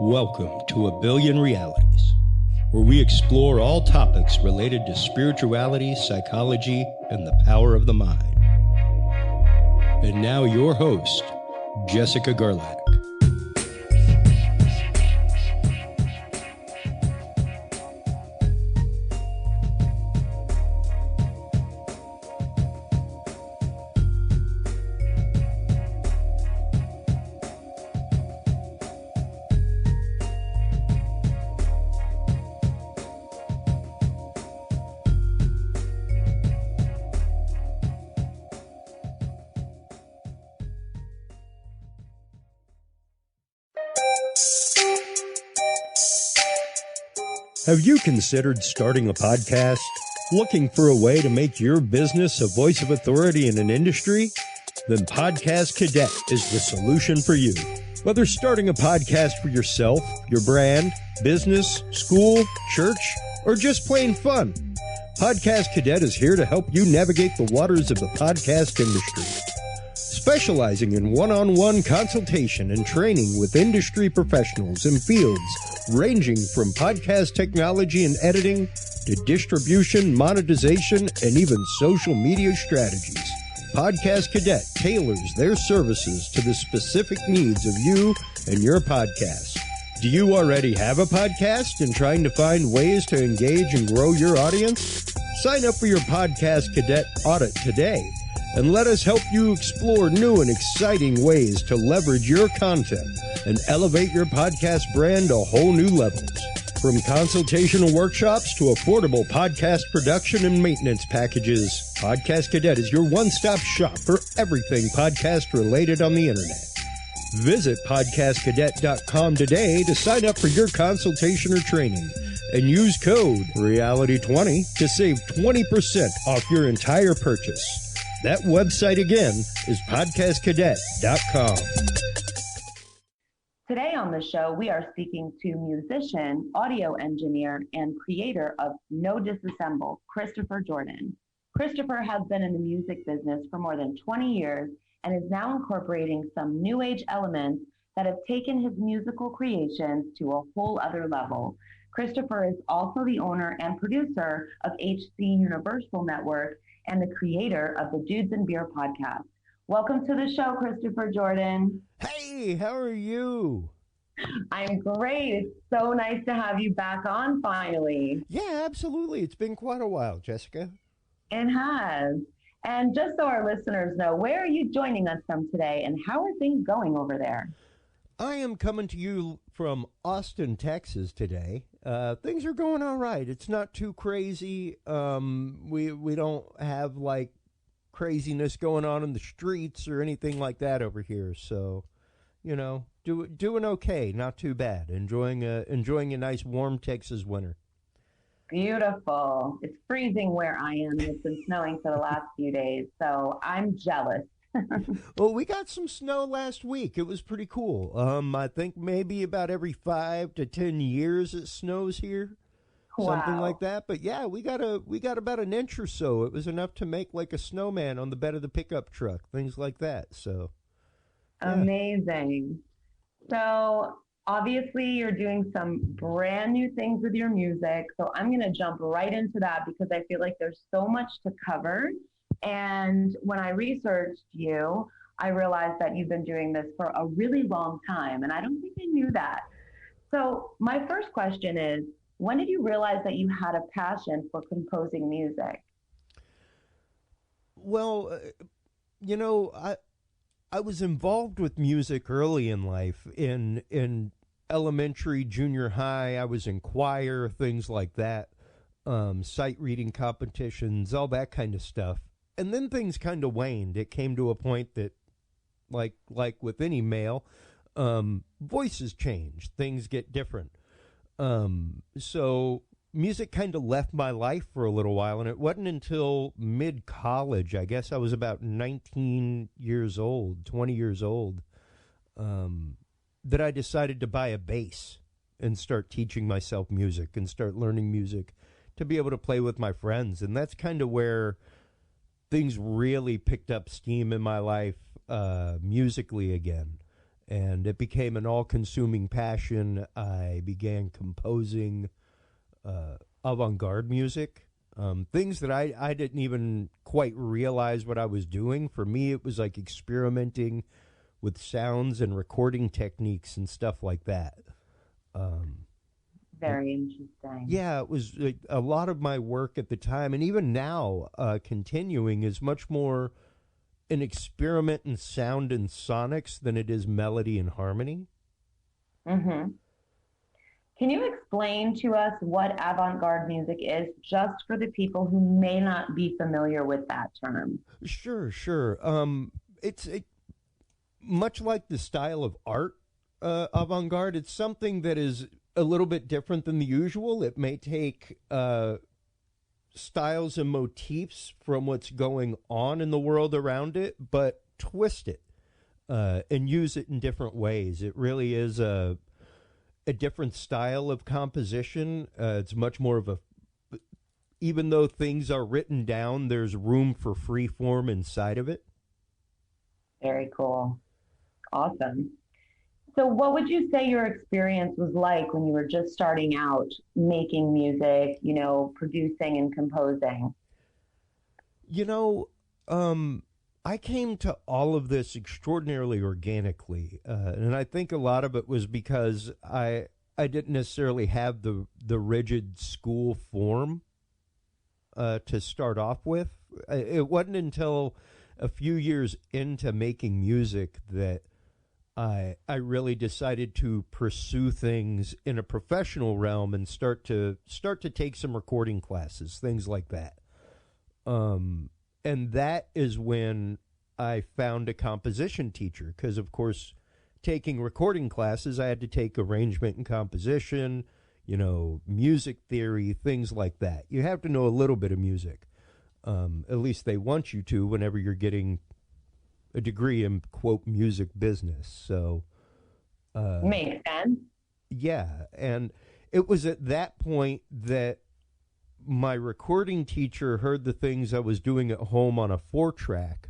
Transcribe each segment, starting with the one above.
Welcome to A Billion Realities, where we explore all topics related to spirituality, psychology, and the power of the mind. And now your host, Jessica Gerlach. Have you considered starting a podcast? Looking for a way to make your business a voice of authority in an industry? Then Podcast Cadet is the solution for you. Whether starting a podcast for yourself, your brand, business, school, church, or just plain fun, Podcast Cadet is here to help you navigate the waters of the podcast industry. Specializing in one-on-one consultation and training with industry professionals in fields ranging from podcast technology and editing to distribution, monetization, and even social media strategies. Podcast Cadet tailors their services to the specific needs of you and your podcast. Do you already have a podcast and trying to find ways to engage and grow your audience? Sign up for your Podcast Cadet audit today and let us help you explore new and exciting ways to leverage your content and elevate your podcast brand to whole new levels. From consultational workshops to affordable podcast production and maintenance packages, Podcast Cadet is your one-stop shop for everything podcast related on the internet. Visit podcastcadet.com today to sign up for your consultation or training and use code REALITY20 to save 20% off your entire purchase. That website again is podcastcadet.com. Today on the show, we are speaking to musician, audio engineer, and creator of No Disassemble, Christopher Jordan. Christopher has been in the music business for more than 20 years and is now incorporating some new age elements that have taken his musical creations to a whole other level. Christopher is also the owner and producer of HC Universal Network and the creator of the Dudes and Beer podcast. Welcome to the show, Christopher Jordan. Hey, how are you? I'm great. It's so nice to have you back on finally. Yeah, absolutely. It's been quite a while, Jessica. It has. And just so our listeners know, where are you joining us from today and how are things going over there? I am coming to you from Austin, Texas today. Things are going all right. It's not too crazy. We don't have like craziness going on in the streets or anything like that over here. So, you know, doing okay, not too bad. Enjoying a nice warm Texas winter. Beautiful. It's freezing where I am, and it's been snowing for the last few days, so I'm jealous. Well, we got some snow last week. It was pretty cool. I think maybe about every 5 to 10 years it snows here. Wow. Something like that. But yeah, we got about an inch or so. It was enough to make like a snowman on the bed of the pickup truck, things like that. So yeah. Amazing. So obviously you're doing some brand new things with your music. So I'm going to jump right into that because I feel like there's so much to cover. And when I researched you, I realized that you've been doing this for a really long time. And I don't think I knew that. So my first question is, when did you realize that you had a passion for composing music? Well, you know, I was involved with music early in life. In elementary, junior high, I was in choir, things like that, sight reading competitions, all that kind of stuff. And then things kind of waned. It came to a point that, like with any male, voices change. Things get different. So music kind of left my life for a little while, and it wasn't until mid-college, I guess I was about 19 years old, 20 years old, that I decided to buy a bass and start teaching myself music and start learning music to be able to play with my friends. And that's kind of where things really picked up steam in my life. musically again. And it became an all-consuming passion. I began composing avant-garde music, things that I didn't even quite realize what I was doing. For me, it was like experimenting with sounds and recording techniques and stuff like that. Very interesting. Yeah, it was a lot of my work at the time, and even now, continuing, is much more an experiment in sound and sonics than it is melody and harmony. Mm-hmm. Can you explain to us what avant-garde music is, just for the people who may not be familiar with that term? Sure. It's much like the style of art, avant-garde. It's something that is a little bit different than the usual. It may take styles and motifs from what's going on in the world around it, but twist it and use it in different ways. It really is a different style of composition. It's much more of even though things are written down, there's room for free form inside of it. Very cool. Awesome. So what would you say your experience was like when you were just starting out making music, producing and composing? I came to all of this extraordinarily organically, and I think a lot of it was because I didn't necessarily have the rigid school form to start off with. It wasn't until a few years into making music that I really decided to pursue things in a professional realm and start to take some recording classes, things like that. And that is when I found a composition teacher, because, of course, taking recording classes, I had to take arrangement and composition, music theory, things like that. You have to know a little bit of music. At least they want you to whenever you're getting a degree in, quote, music business. So makes sense. Yeah, and it was at that point that my recording teacher heard the things I was doing at home on a 4-track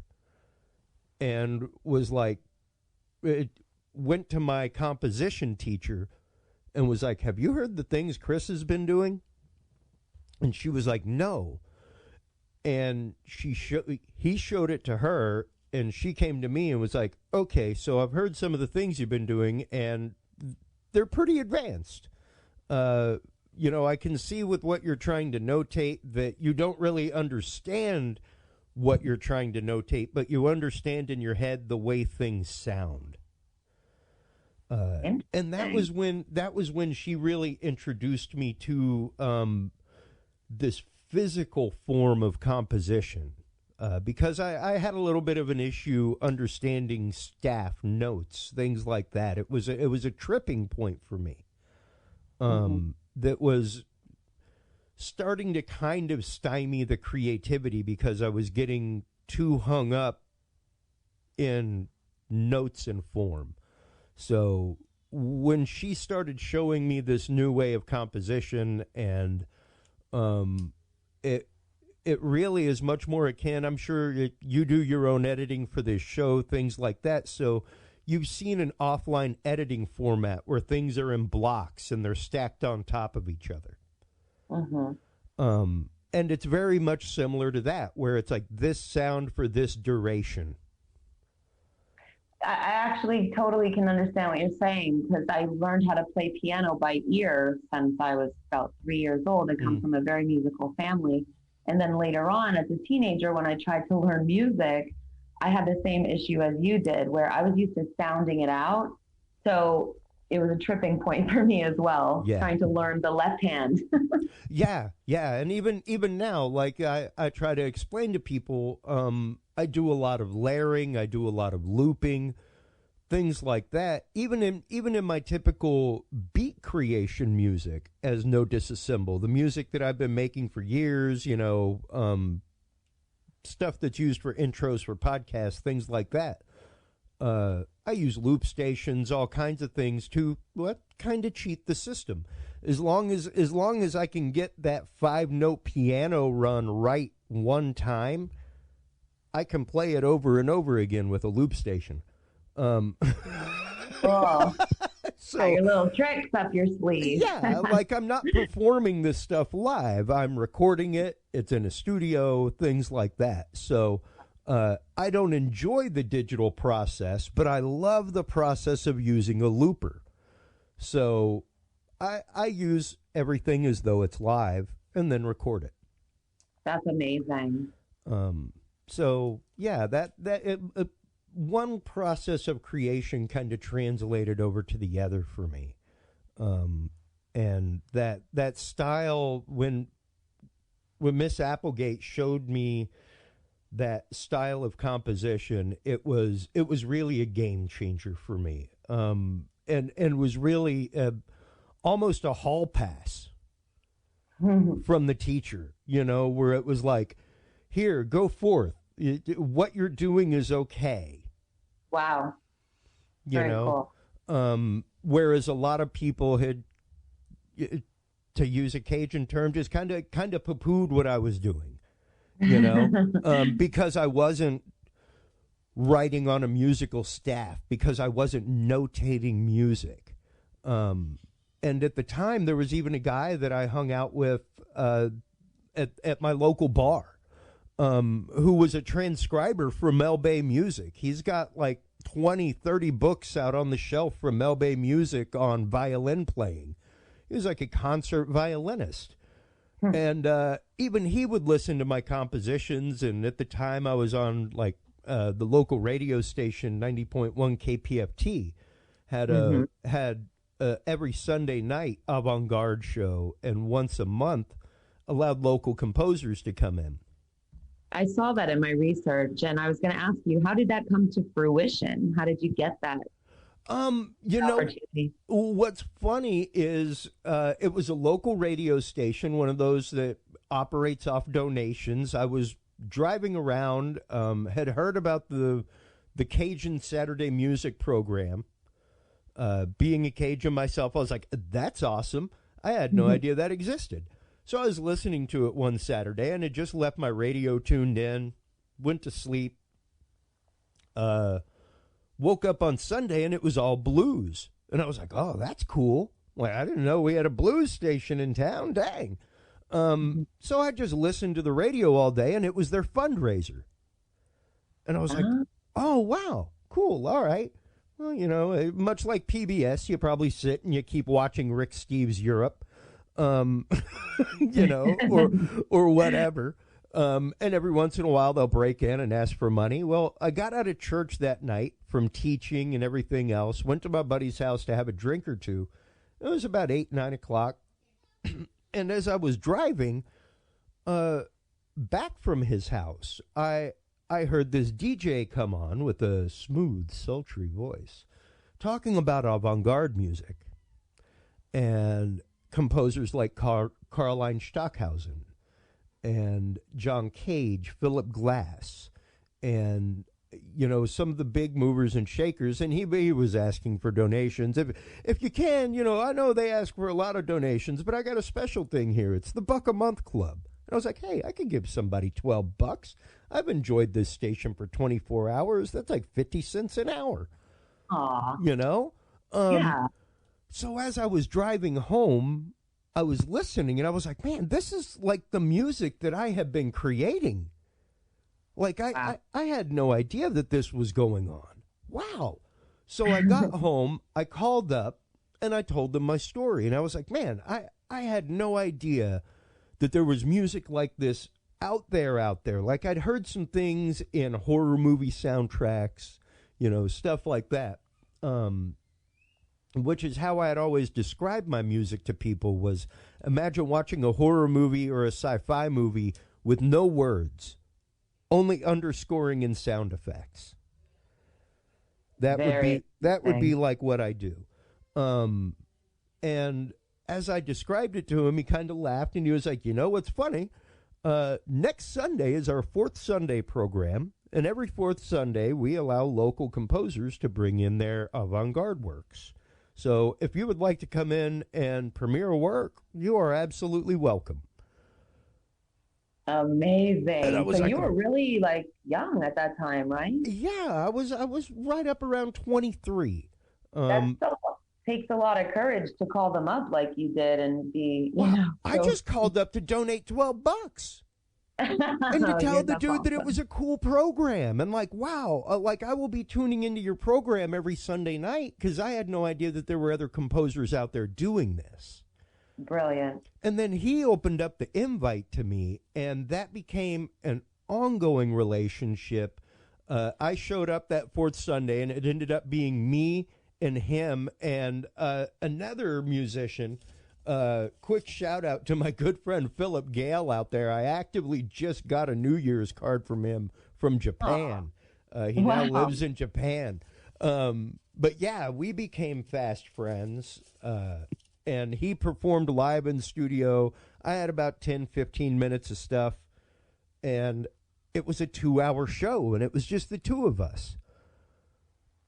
and was like, it went to my composition teacher and was like, have you heard the things Chris has been doing? And she was like, no. And he showed it to her, and she came to me and was like, okay, so I've heard some of the things you've been doing, and they're pretty advanced. I can see with what you're trying to notate that you don't really understand what you're trying to notate, but you understand in your head the way things sound. And that was when she really introduced me to this physical form of composition. Because I had a little bit of an issue understanding staff notes, things like that. It was a tripping point for me. That was starting to kind of stymie the creativity because I was getting too hung up in notes and form. So when she started showing me this new way of composition, and it really is much more akin. I'm sure you do your own editing for this show, things like that. So you've seen an offline editing format where things are in blocks and they're stacked on top of each other. And it's very much similar to that, where it's like this sound for this duration. I actually totally can understand what you're saying, because I learned how to play piano by ear since I was about 3 years old. I come from a very musical family. And then later on, as a teenager, when I tried to learn music, I had the same issue as you did, where I was used to sounding it out. So it was a tripping point for me as well, trying to learn the left hand. Yeah. And even now, like I try to explain to people, I do a lot of layering, I do a lot of looping, things like that. Even in my typical beat creation music as No Disassemble, the music that I've been making for years, stuff that's used for intros for podcasts, things like that. I use loop stations, all kinds of things to kind of cheat the system. As long as I can get that 5-note piano run right one time, I can play it over and over again with a loop station. Cool. So got your little tricks up your sleeve. yeah, like I'm not performing this stuff live. I'm recording it. It's in a studio, things like that. So I don't enjoy the digital process, but I love the process of using a looper. So I use everything as though it's live and then record it. That's amazing. So yeah, one process of creation kind of translated over to the other for me. And that style, when Miss Applegate showed me that style of composition, it was really a game changer for me. And was really almost a hall pass from the teacher, where it was like, here, go forth. What you're doing is okay. Wow. Very cool. Whereas a lot of people had, to use a Cajun term, just kind of poo-pooed what I was doing, because I wasn't writing on a musical staff, because I wasn't notating music. And at the time, there was even a guy that I hung out with at my local bar, who was a transcriber for Mel Bay Music. He's got like 20, 30 books out on the shelf from Mel Bay Music on violin playing. He was like a concert violinist. And even he would listen to my compositions. And at the time I was on like the local radio station, 90.1 KPFT, had every Sunday night avant-garde show, and once a month allowed local composers to come in. I saw that in my research, and I was going to ask you, how did that come to fruition? How did you get that? What's funny is it was a local radio station, one of those that operates off donations. I was driving around, had heard about the Cajun Saturday music program. Being a Cajun myself, I was like, that's awesome. I had no idea that existed. So I was listening to it one Saturday, and had just left my radio tuned in, went to sleep, woke up on Sunday, and it was all blues. And I was like, oh, that's cool. Like, I didn't know we had a blues station in town. Dang. So I just listened to the radio all day, and it was their fundraiser. And I was like, oh, wow, cool, all right. Well, much like PBS, you probably sit and you keep watching Rick Steves' Europe. Or whatever. And every once in a while they'll break in and ask for money. Well, I got out of church that night from teaching and everything else, went to my buddy's house to have a drink or two. It was about 8, 9 o'clock. And as I was driving back from his house, I heard this DJ come on with a smooth, sultry voice talking about avant-garde music. And composers like Caroline Stockhausen and John Cage, Philip Glass, and some of the big movers and shakers. And he was asking for donations. If you can, I know they ask for a lot of donations, but I got a special thing here. It's the $1 a month club. And I was like, hey, I could give somebody $12. I've enjoyed this station for 24 hours. That's like 50 cents an hour. Aw. Yeah. So as I was driving home, I was listening, and I was like, man, this is like the music that I have been creating. Like, I had no idea that this was going on. Wow. So I got home, I called up, and I told them my story. And I was like, man, I had no idea that there was music like this out there. Like, I'd heard some things in horror movie soundtracks, stuff like that. Which is how I had always described my music to people, was imagine watching a horror movie or a sci-fi movie with no words, only underscoring and sound effects. That would be like what I do. And as I described it to him, he kind of laughed, and he was like, what's funny? Next Sunday is our 4th Sunday program, and every 4th Sunday we allow local composers to bring in their avant-garde works. So if you would like to come in and premiere a work, you are absolutely welcome. Amazing. And I So was like, you were really like young at that time, right? yeah, I was right up around 23. That Um, still takes a lot of courage to call them up like you did and be, well, I so just called up to donate $12 and to tell you're the that's dude that it was awesome. a cool program, and like, wow, like I will be tuning into your program every Sunday night, because I had no idea that there were other composers out there doing this. Brilliant. And then he opened up the invite to me, and that became an ongoing relationship. I showed up that fourth Sunday, and it ended up being me and him and another musician. Quick shout out to my good friend Philip Gale out there. I actively just got a New Year's card from him from Oh, Japan. He now wow. lives in Japan. But yeah, we became fast friends. And he performed live in the studio. I had about 10, 15 minutes of stuff, and it was a 2 hour show, and it was just the two of us.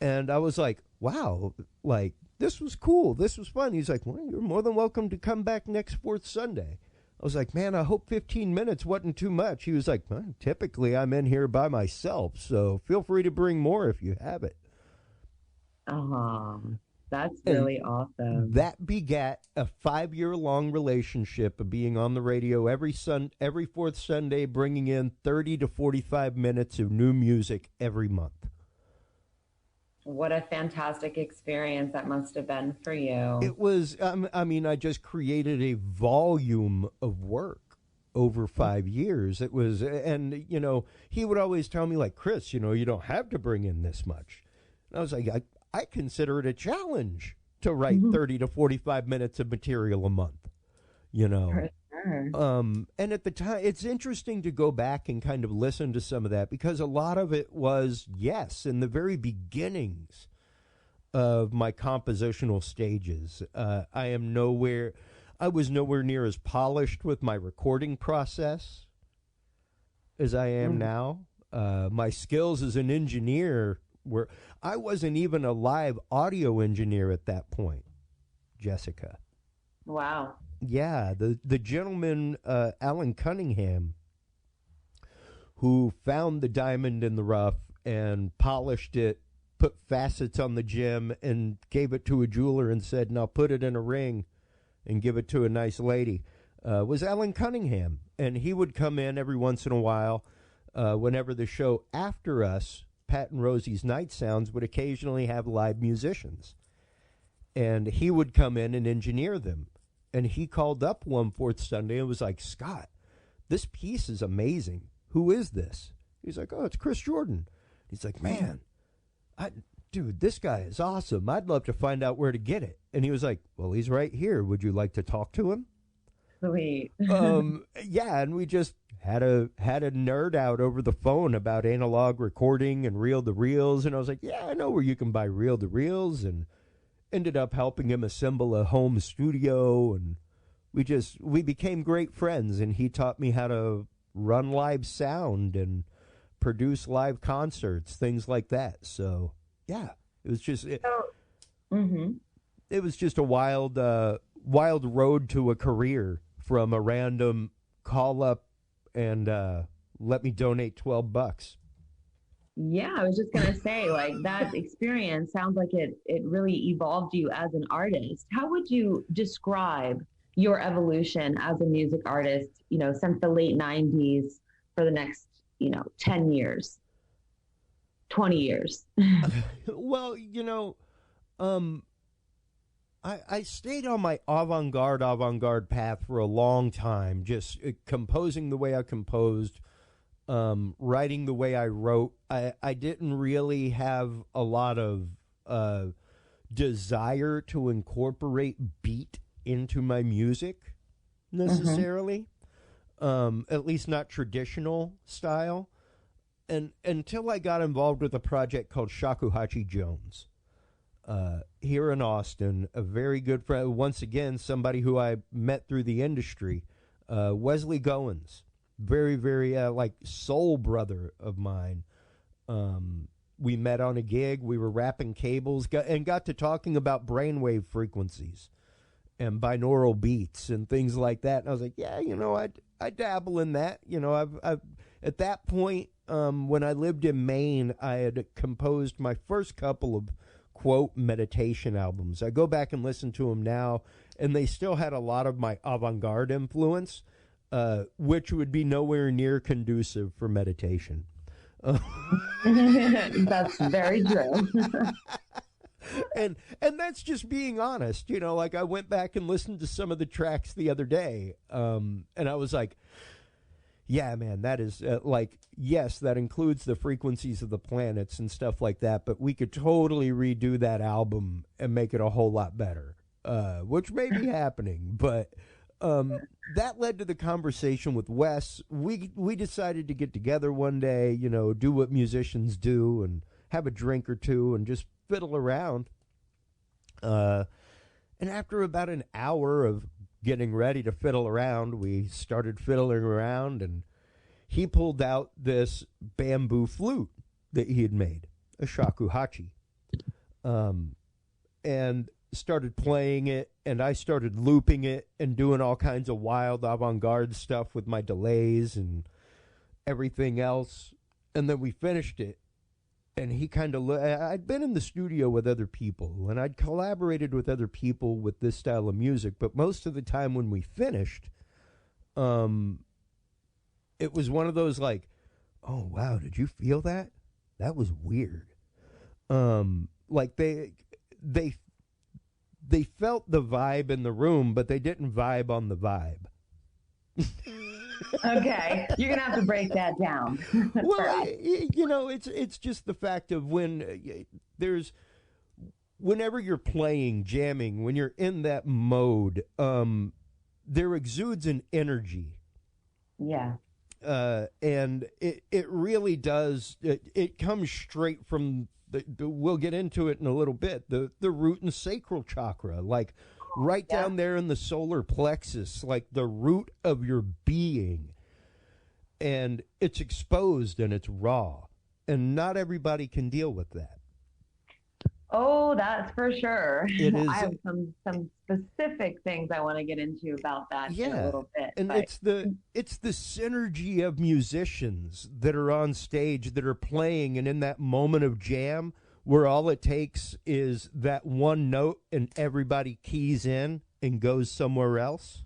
And I was like, wow, like, this was cool. This was fun. He's like, well, you're more than welcome to come back next fourth Sunday. I was like, man, I hope 15 minutes wasn't too much. He was like, well, typically I'm in here by myself, so feel free to bring more if you have it. Oh, that's And really awesome. that begat a 5 year long relationship of being on the radio every fourth Sunday, bringing in 30 to 45 minutes of new music every month. What a fantastic experience that must have been for you. It was, I mean, I just created a volume of work over 5 years. It was, and, he would always tell me, like, Chris, you don't have to bring in this much. And I was like, I consider it a challenge to write 30 to 45 minutes of material a month, you know. For sure. And at the time, it's interesting to go back and kind of listen to some of that, because a lot of it was, yes, in the very beginnings of my compositional stages. I was nowhere near as polished with my recording process as I am Mm. now. My skills as an engineer were, I wasn't even a live audio engineer at that point, Jessica. Wow. Yeah, the gentleman, Alan Cunningham, who found the diamond in the rough and polished it, put facets on the gem, and gave it to a jeweler and said, now put it in a ring and give it to a nice lady, was Alan Cunningham. And he would come in every once in a while, whenever the show after us, Pat and Rosie's Night Sounds, would occasionally have live musicians. And he would come in and engineer them. And he called up one fourth Sunday and was like, Scott, this piece is amazing. Who is this? He's like, oh, it's Chris Jordan. He's like, man, dude, this guy is awesome. I'd love to find out where to get it. And he was like, well, he's right here. Would you like to talk to him? Sweet. Yeah, and we just had a nerd out over the phone about analog recording and reel to reels. And I was like, yeah, I know where you can buy reel to reels, and ended up helping him assemble a home studio, and we became great friends, and he taught me how to run live sound and produce live concerts, things like that. So yeah, it was just So, hmm it was just a wild road to a career, from a random call up and let me donate $12. yeah, I was just gonna say, like that experience sounds like it really evolved you as an artist. How would you describe your evolution as a music artist, since the late 90s for the next, 10 years, 20 years? Well, um, I stayed on my avant-garde path for a long time, just composing the way I composed, writing the way I wrote. I didn't really have a lot of desire to incorporate beat into my music Hmm. necessarily, at least not traditional style. And until I got involved with a project called Shakuhachi Jones, here in Austin, a very good friend, once again, somebody who I met through the industry, Wesley Goins, very, very like soul brother of mine. We met on a gig. We were wrapping cables, and got to talking about brainwave frequencies and binaural beats and things like that. And I was like, yeah, I dabble in that. I've at that point, when I lived in Maine, I had composed my first couple of quote meditation albums. I go back and listen to them now, and they still had a lot of my avant-garde influence, which would be nowhere near conducive for meditation. That's very true. and that's just being honest. Like I went back and listened to some of the tracks the other day, and I was like, yeah, man, that is yes, that includes the frequencies of the planets and stuff like that, but we could totally redo that album and make it a whole lot better, which may be happening. But that led to the conversation with Wes. We decided to get together one day, do what musicians do and have a drink or two and just fiddle around. And after about an hour of getting ready to fiddle around, we started fiddling around, and he pulled out this bamboo flute that he had made, a shakuhachi, and started playing it, and I started looping it and doing all kinds of wild avant-garde stuff with my delays and everything else. And then we finished it, and he kind of I'd been in the studio with other people, and I'd collaborated with other people with this style of music, but most of the time when we finished, it was one of those like, oh wow, did you feel that? That was weird. Like they felt the vibe in the room, but they didn't vibe on the vibe. Okay, you're gonna have to break that down. Well, it's just the fact of whenever you're playing, jamming, when you're in that mode, there exudes an energy. Yeah. And it really does. It comes straight from we'll get into it in a little bit. The root and sacral chakra, like right down there in the solar plexus, like the root of your being. And it's exposed and it's raw. And not everybody can deal with that. Oh, that's for sure. It is. I have some specific things I want to get into about that in a little bit. And it's the synergy of musicians that are on stage that are playing, and in that moment of jam where all it takes is that one note and everybody keys in and goes somewhere else.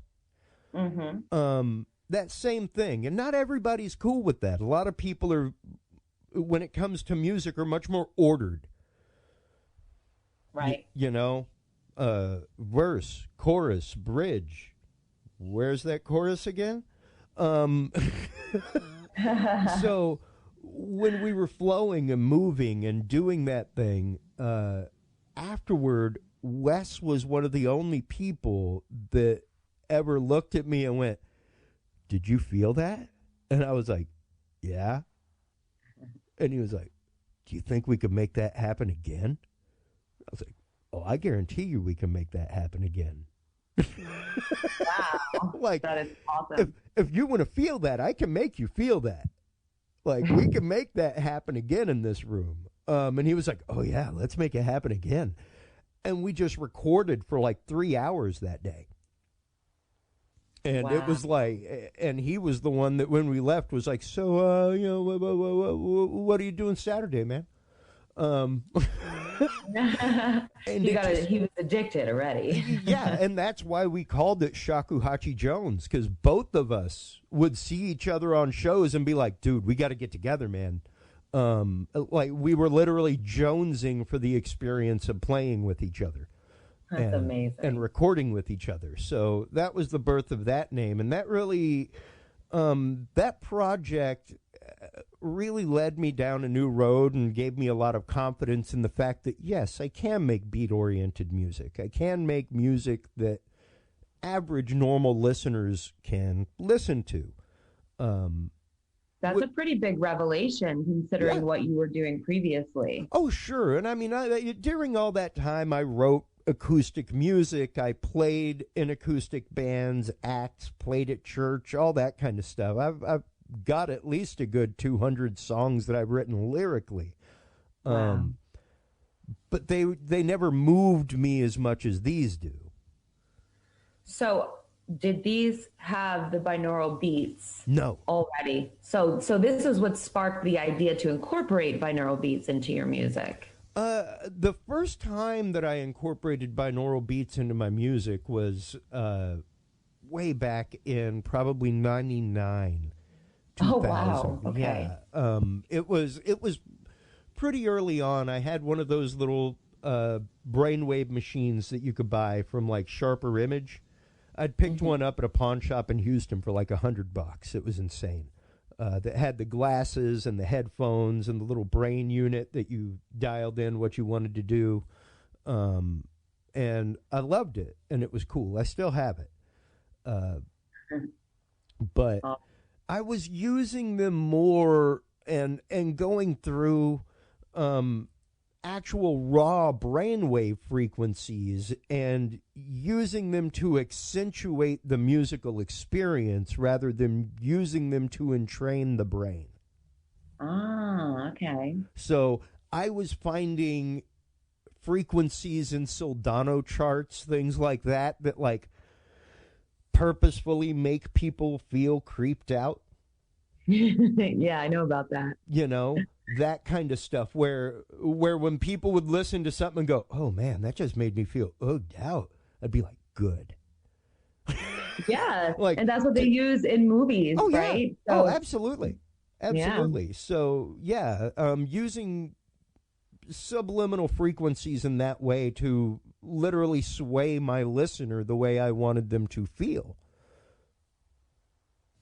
Mm-hmm. That same thing. And not everybody's cool with that. A lot of people are, when it comes to music, are much more ordered. Right. Verse, chorus, bridge. Where's that chorus again? So when we were flowing and moving and doing that thing, afterward, Wes was one of the only people that ever looked at me and went, "Did you feel that?" And I was like, "Yeah." And he was like, "Do you think we could make that happen again?" I was like, "Oh, I guarantee you we can make that happen again." Wow. Like, that is awesome. If you want to feel that, I can make you feel that. Like, we can make that happen again in this room. And he was like, "Oh, yeah, let's make it happen again." And we just recorded for like 3 hours that day. And it was like, and he was the one that when we left was like, "So, what are you doing Saturday, man?" And he was addicted already. Yeah, and that's why we called it Shakuhachi Jones, because both of us would see each other on shows and be like, "Dude, we got to get together, man." Like we were literally jonesing for the experience of playing with each other. That's amazing. And recording with each other. So that was the birth of that name. And that really, that project really led me down a new road and gave me a lot of confidence in the fact that, yes, I can make beat-oriented music. I can make music that average, normal listeners can listen to. That's a pretty big revelation considering what you were doing previously. Oh, sure. And I mean, during all that time, I wrote acoustic music. I played in acoustic bands, acts, played at church, all that kind of stuff. I've got at least a good 200 songs that I've written lyrically. Wow. But they never moved me as much as these do. So did these have the binaural beats No. already? So this is what sparked the idea to incorporate binaural beats into your music. The first time that I incorporated binaural beats into my music was way back in probably 99, Oh 2000. wow. Okay. Yeah. It was pretty early on. I had one of those little brainwave machines that you could buy from like Sharper Image. I'd picked one up at a pawn shop in Houston for like $100. It was insane. That had the glasses and the headphones and the little brain unit that you dialed in what you wanted to do. And I loved it, and it was cool. I still have it. But I was using them more and going through actual raw brainwave frequencies and using them to accentuate the musical experience rather than using them to entrain the brain. Ah, okay. So I was finding frequencies in Soldano charts, things like that, that like purposefully make people feel creeped out. Yeah, I know about that. You know, that kind of stuff where when people would listen to something and go, oh man, that just made me feel ogged out, I'd be like, good. Yeah. Like, And that's what they use in movies, oh yeah, right? oh So, absolutely, absolutely. So yeah, using subliminal frequencies in that way to literally sway my listener the way I wanted them to feel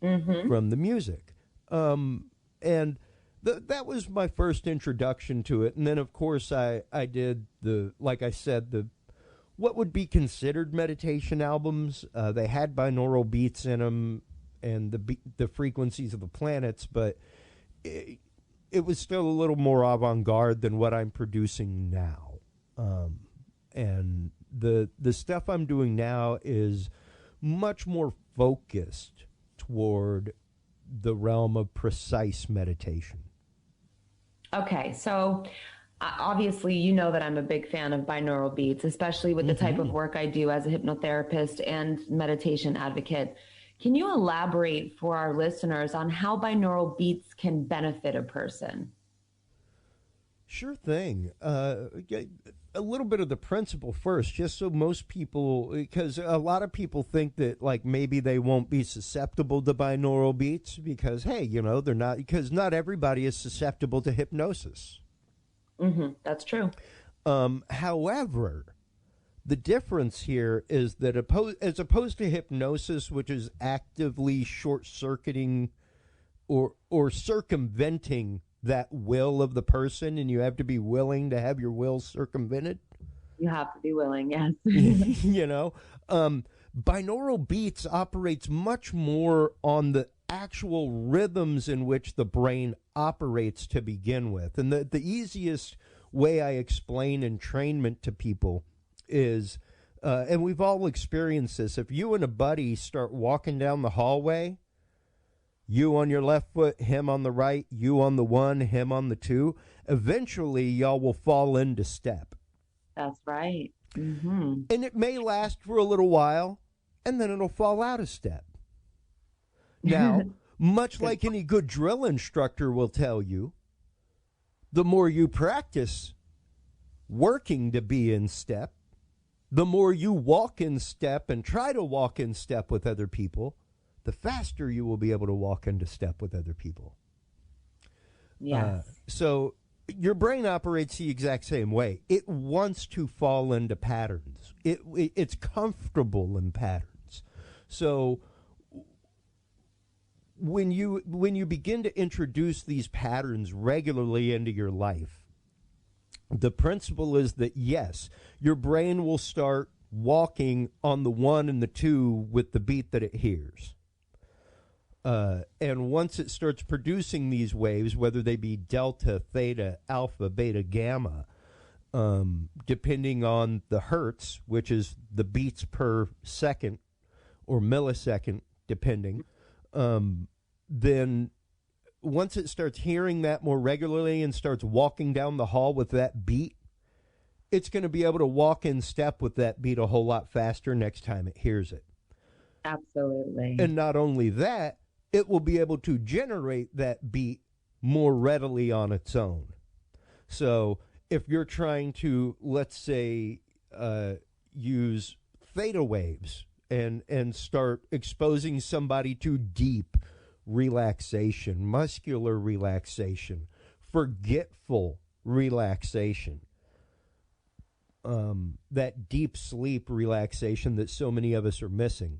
from the music. And that was my first introduction to it. And then, of course, I did like I said, what would be considered meditation albums. They had binaural beats in them and the frequencies of the planets, but it was still a little more avant-garde than what I'm producing now. And the stuff I'm doing now is much more focused toward the realm of precise meditation. okay. So obviously, you know that I'm a big fan of binaural beats, especially with the type of work I do as a hypnotherapist and meditation advocate. Can you elaborate for our listeners on how binaural beats can benefit a person? Sure thing. A little bit of the principle first, just so most people, because a lot of people think that like maybe they won't be susceptible to binaural beats because, hey, you know, they're not, because not everybody is susceptible to hypnosis. That's true. However, the difference here is that as opposed to hypnosis, which is actively short-circuiting or circumventing that will of the person, and you have to be willing to have your will circumvented. You have to be willing, yes. You know, binaural beats operates much more on the actual rhythms in which the brain operates to begin with. And the easiest way I explain entrainment to people is, and we've all experienced this, if you and a buddy start walking down the hallway, you on your left foot, him on the right, you on the one, him on the two, eventually y'all will fall into step. That's right. And it may last for a little while, and then it'll fall out of step. Now, much like any good drill instructor will tell you, the more you practice working to be in step, the more you walk in step and try to walk in step with other people, the faster you will be able to walk into step with other people. Yes. So your brain operates the exact same way. It wants to fall into patterns. It's comfortable in patterns. So when you begin to introduce these patterns regularly into your life, the principle is that, yes, your brain will start walking on the one and the two with the beat that it hears. And once it starts producing these waves, whether they be delta, theta, alpha, beta, gamma, depending on the hertz, which is the beats per second or millisecond, depending, then once it starts hearing that more regularly and starts walking down the hall with that beat, it's going to be able to walk in step with that beat a whole lot faster next time it hears it. Absolutely. And not only that, it will be able to generate that beat more readily on its own. So if you're trying to, let's say, use theta waves and start exposing somebody to deep relaxation, muscular relaxation, forgetful relaxation, that deep sleep relaxation that so many of us are missing.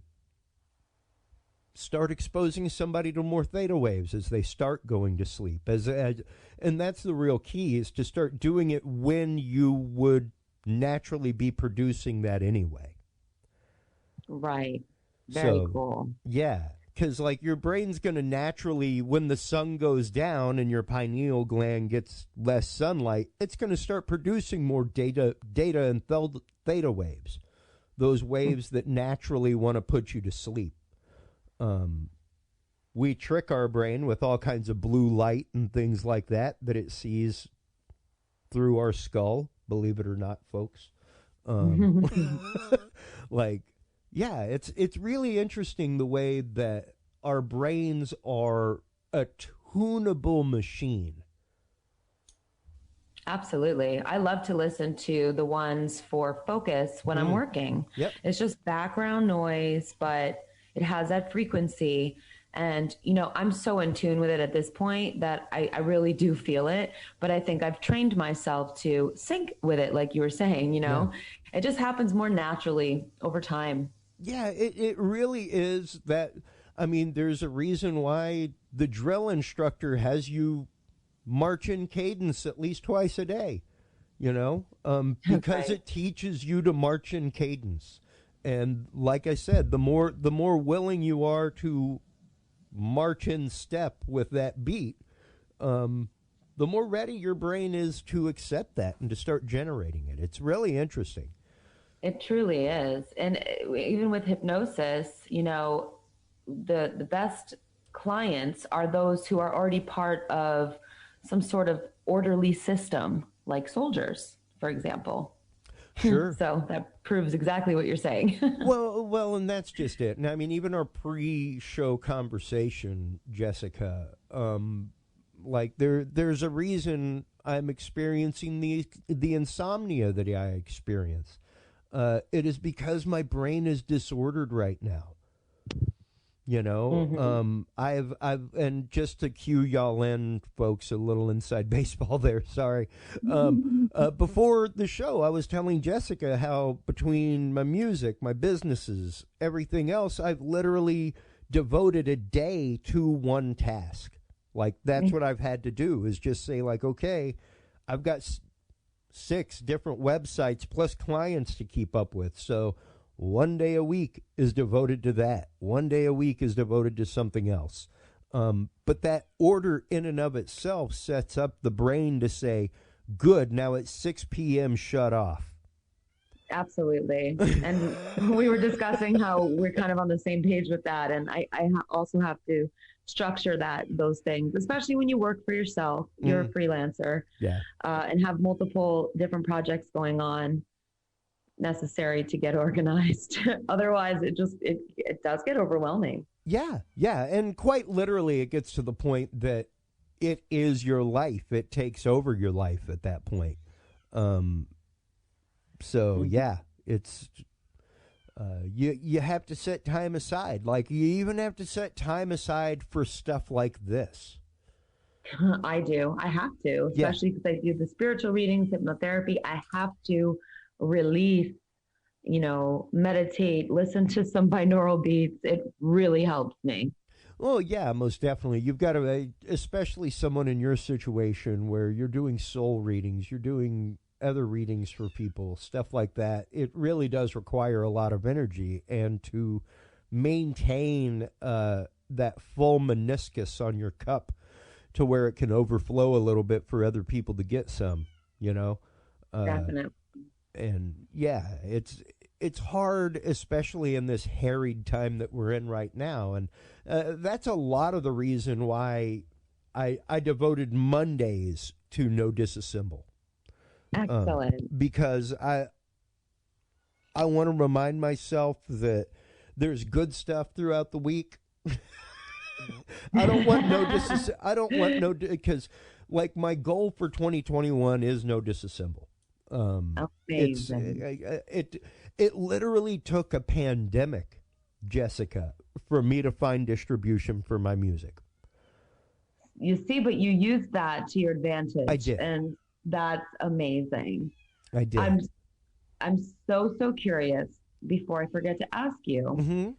Start exposing somebody to more theta waves as they start going to sleep. And that's the real key, is to start doing it when you would naturally be producing that anyway. Right. Very cool. Yeah, because like your brain's going to naturally, when the sun goes down and your pineal gland gets less sunlight, it's going to start producing more data and theta waves, those waves that naturally want to put you to sleep. We trick our brain with all kinds of blue light and things like that it sees through our skull, believe it or not, folks. Like, yeah, it's really interesting the way that our brains are a tunable machine. Absolutely. I love to listen to the ones for focus when I'm working. Yep. It's just background noise, but it has that frequency. And, you know, I'm so in tune with it at this point that I really do feel it. But I think I've trained myself to sync with it, like you were saying, you know, It just happens more naturally over time. Yeah, it really is that. I mean, there's a reason why the drill instructor has you march in cadence at least twice a day, you know, because it teaches you to march in cadence. And like I said, the more willing you are to march in step with that beat, the more ready your brain is to accept that and to start generating it. It's really interesting. It truly is. And even with hypnosis, you know, the best clients are those who are already part of some sort of orderly system, like soldiers, for example. Sure. So that proves exactly what you're saying. well, and that's just it. And I mean, even our pre-show conversation, Jessica, like there's a reason I'm experiencing the insomnia that I experience. It is because my brain is disordered right now. You know, I've and just to cue y'all in, folks, a little inside baseball there. Sorry. Before the show, I was telling Jessica how between my music, my businesses, everything else, I've literally devoted a day to one task. Like that's what I've had to do, is just say like, okay, I've got 6 different websites plus clients to keep up with, so one day a week is devoted to that. One day a week is devoted to something else. But that order in and of itself sets up the brain to say, good, now it's 6 p.m., shut off. Absolutely. And we were discussing how we're kind of on the same page with that. And I also have to structure those things, especially when you work for yourself, you're a freelancer, and have multiple different projects going on, necessary to get organized. Otherwise, it does get overwhelming. Yeah. And quite literally, it gets to the point that it is your life. It takes over your life at that point. It's you have to set time aside. Like you even have to set time aside for stuff like this. I do. I have to, especially because I do the spiritual readings, hypnotherapy. I have to release, you know, meditate, listen to some binaural beats. It really helps me. Well, yeah, most definitely. You've got to, especially someone in your situation where you're doing soul readings, you're doing other readings for people, stuff like that. It really does require a lot of energy, and to maintain that full meniscus on your cup to where it can overflow a little bit for other people to get some, you know. Definitely. And yeah, it's hard, especially in this harried time that we're in right now. And that's a lot of the reason why I devoted Mondays to No Disassemble. Excellent. Because I want to remind myself that there's good stuff throughout the week. I don't want because like my goal for 2021 is no disassemble. It literally took a pandemic, Jessica, for me to find distribution for my music. You see, but you used that to your advantage. I did. And that's amazing. I did. I'm so curious before I forget to ask you. Mm-hmm.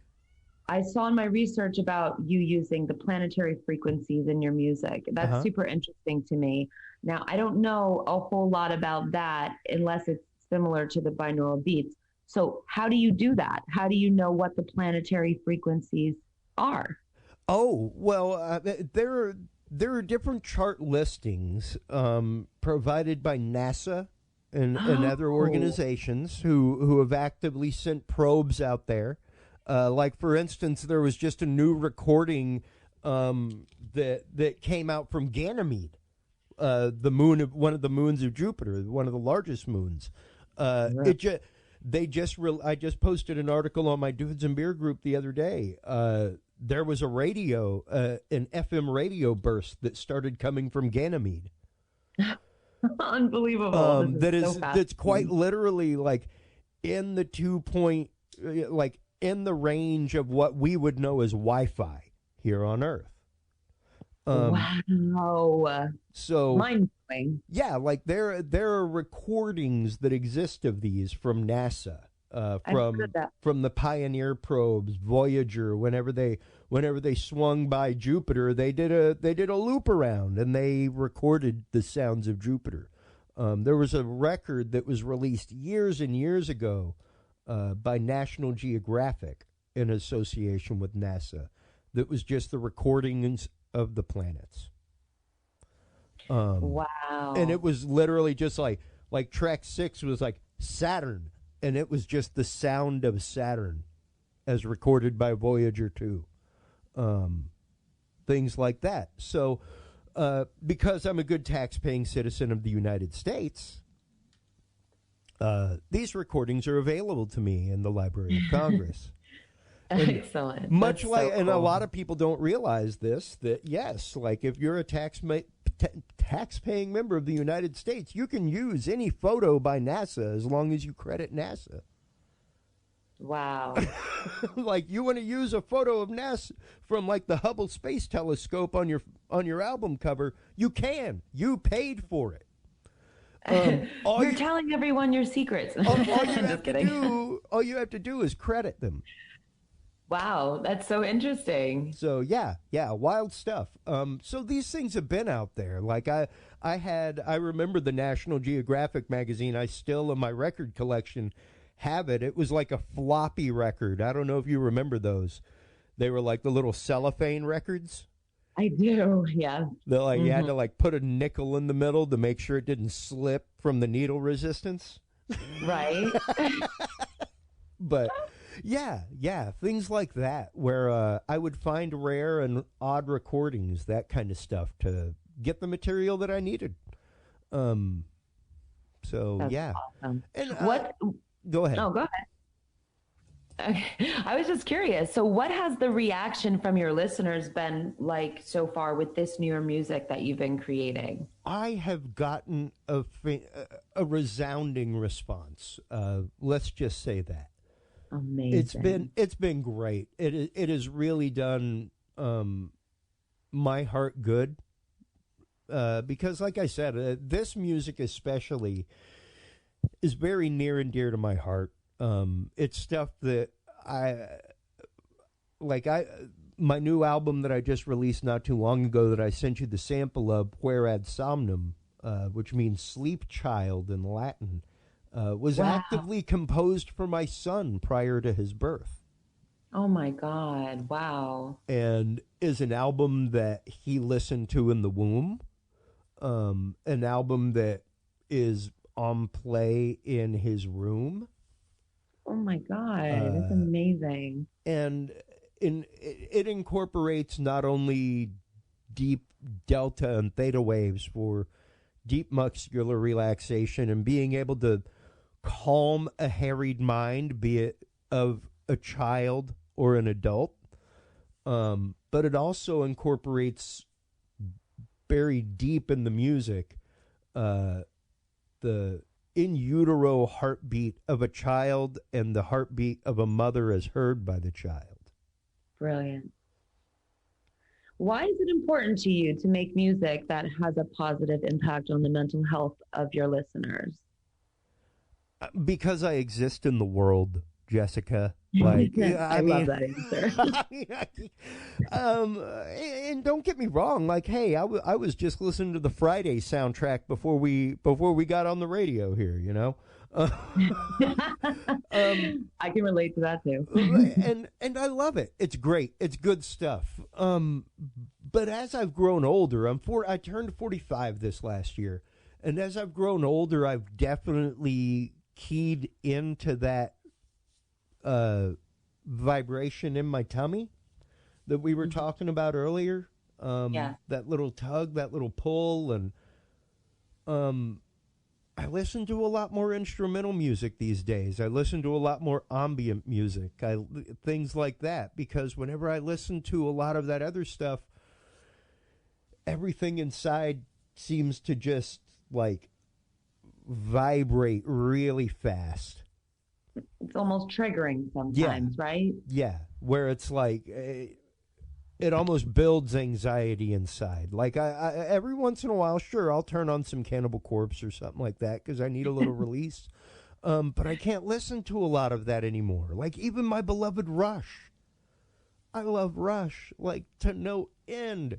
I saw in my research about you using the planetary frequencies in your music. That's super interesting to me. Now, I don't know a whole lot about that unless it's similar to the binaural beats. So how do you do that? How do you know what the planetary frequencies are? Oh, well, there are different chart listings provided by NASA and other organizations who have actively sent probes out there. Like, for instance, there was just a new recording that came out from Ganymede, the moon of one of the moons of Jupiter, one of the largest moons. I just posted an article on my Dudes and Beer group the other day. There was a radio, an FM radio burst that started coming from Ganymede. Unbelievable. That's quite literally like in the in the range of what we would know as Wi-Fi here on Earth. Wow. So mind-blowing. Yeah, like there are recordings that exist of these from NASA, from the Pioneer probes, Voyager. Whenever they swung by Jupiter, they did a loop around and they recorded the sounds of Jupiter. There was a record that was released years and years ago by National Geographic in association with NASA that was just the recordings of the planets. Wow. And it was literally just like track 6 was like Saturn, and it was just the sound of Saturn as recorded by Voyager 2. Things like that. So because I'm a good tax-paying citizen of the United States, these recordings are available to me in the Library of Congress. Excellent. Much That's like, so and a cool. lot of people don't realize this, that yes, like if you're a tax-paying member of the United States, you can use any photo by NASA as long as you credit NASA. Wow. Like you want to use a photo of NASA from like the Hubble Space Telescope on your album cover, you can. You paid for it. You're telling everyone your secrets. All you have to do is credit them. Wow, that's so interesting. So yeah, wild stuff. So these things have been out there. Like I remember the National Geographic magazine. I still in my record collection have it. It was like a floppy record. I don't know if you remember those. They were like the little cellophane records. I do, yeah. They're like you had to like put a nickel in the middle to make sure it didn't slip from the needle resistance. Right. But yeah, things like that where I would find rare and odd recordings, that kind of stuff to get the material that I needed. So That's yeah. awesome. And Go ahead. go ahead. No, go ahead. I was just curious. So what has the reaction from your listeners been like so far with this newer music that you've been creating? I have gotten a resounding response. Let's just say that. Amazing. It's been great. It has really done my heart good because, like I said, this music especially is very near and dear to my heart. It's stuff that my new album that I just released not too long ago that I sent you the sample of, Puer ad somnum, which means sleep child in Latin, was actively composed for my son prior to his birth. Oh my God. Wow. And is an album that he listened to in the womb, an album that is on play in his room. Oh my God. It's amazing. And it incorporates not only deep delta and theta waves for deep muscular relaxation and being able to calm a harried mind, be it of a child or an adult. But it also incorporates buried deep in the music the in utero heartbeat of a child and the heartbeat of a mother as heard by the child. Brilliant. Why is it important to you to make music that has a positive impact on the mental health of your listeners? Because I exist in the world, Jessica. Like, I love that answer. And don't get me wrong. Like, hey, I was just listening to the Friday soundtrack before we got on the radio here. You know, I can relate to that too. and I love it. It's great. It's good stuff. But as I've grown older, I turned 45 this last year, and as I've grown older, I've definitely keyed into that vibration in my tummy that we were talking about earlier. That little tug, that little pull, and I listen to a lot more instrumental music these days. I listen to a lot more ambient music, things like that, because whenever I listen to a lot of that other stuff, everything inside seems to just like vibrate really fast. It's almost triggering sometimes, right? Yeah, where it's like it almost builds anxiety inside. Like I every once in a while, sure, I'll turn on some Cannibal Corpse or something like that because I need a little release. But I can't listen to a lot of that anymore. Like even my beloved Rush. I love Rush like to no end.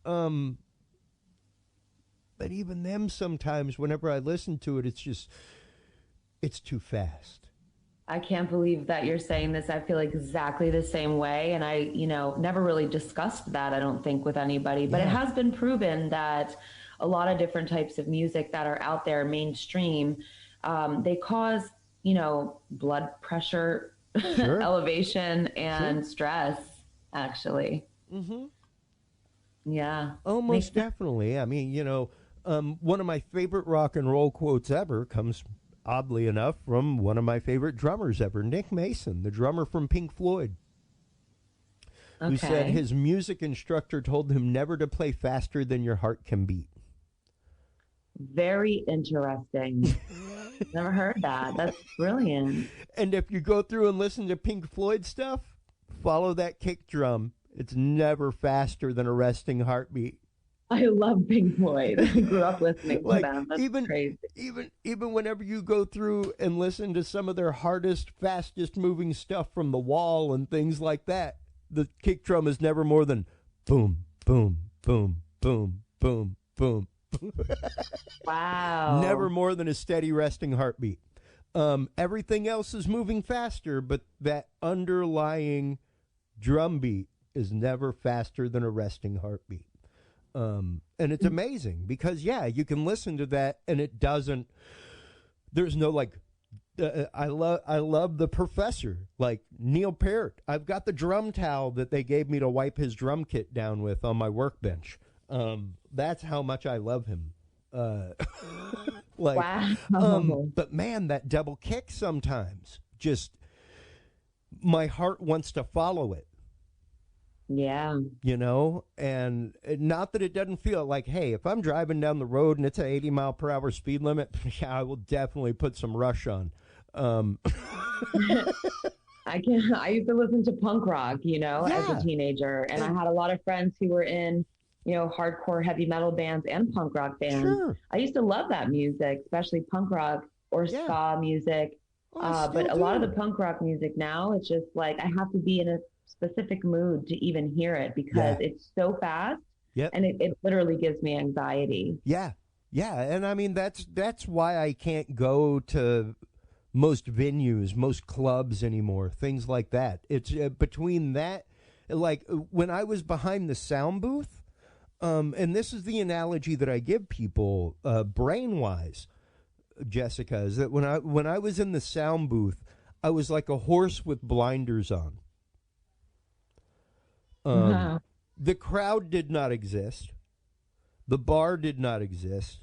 But even them sometimes, whenever I listen to it, it's too fast. I can't believe that you're saying this. I feel exactly the same way. And I, never really discussed that, I don't think, with anybody. But it has been proven that a lot of different types of music that are out there mainstream, they cause, blood pressure elevation and stress, actually. Mm-hmm. Yeah. Oh, most definitely. I mean, one of my favorite rock and roll quotes ever comes, oddly enough, from one of my favorite drummers ever, Nick Mason, the drummer from Pink Floyd, who said his music instructor told him never to play faster than your heart can beat. Very interesting. Never heard that. That's brilliant. And if you go through and listen to Pink Floyd stuff, follow that kick drum. It's never faster than a resting heartbeat. I love Pink Floyd. I grew up listening to them. That's crazy. Even whenever you go through and listen to some of their hardest, fastest moving stuff from The Wall and things like that, the kick drum is never more than boom, boom, boom, boom, boom, boom. Wow. Never more than a steady resting heartbeat. Everything else is moving faster, but that underlying drum beat is never faster than a resting heartbeat. And it's amazing because, you can listen to that and it doesn't, there's no like, I love The Professor, like Neil Peart. I've got the drum towel that they gave me to wipe his drum kit down with on my workbench. That's how much I love him. Wow. But man, that double kick sometimes just, my heart wants to follow it. Yeah. And not that it doesn't feel like, hey, if I'm driving down the road and it's an 80 mile per hour speed limit, I will definitely put some Rush on. I used to listen to punk rock, as a teenager. And I had a lot of friends who were in, hardcore heavy metal bands and punk rock bands. Sure. I used to love that music, especially punk rock or ska music. But a lot of the punk rock music now, it's just like I have to be in a specific mood to even hear it because it's so fast and it literally gives me anxiety. Yeah. And I mean, that's why I can't go to most venues, most clubs anymore, things like that. It's between that, like when I was behind the sound booth, and this is the analogy that I give people, brain-wise, Jessica, is that when I was in the sound booth, I was like a horse with blinders on. The crowd did not exist. The bar did not exist.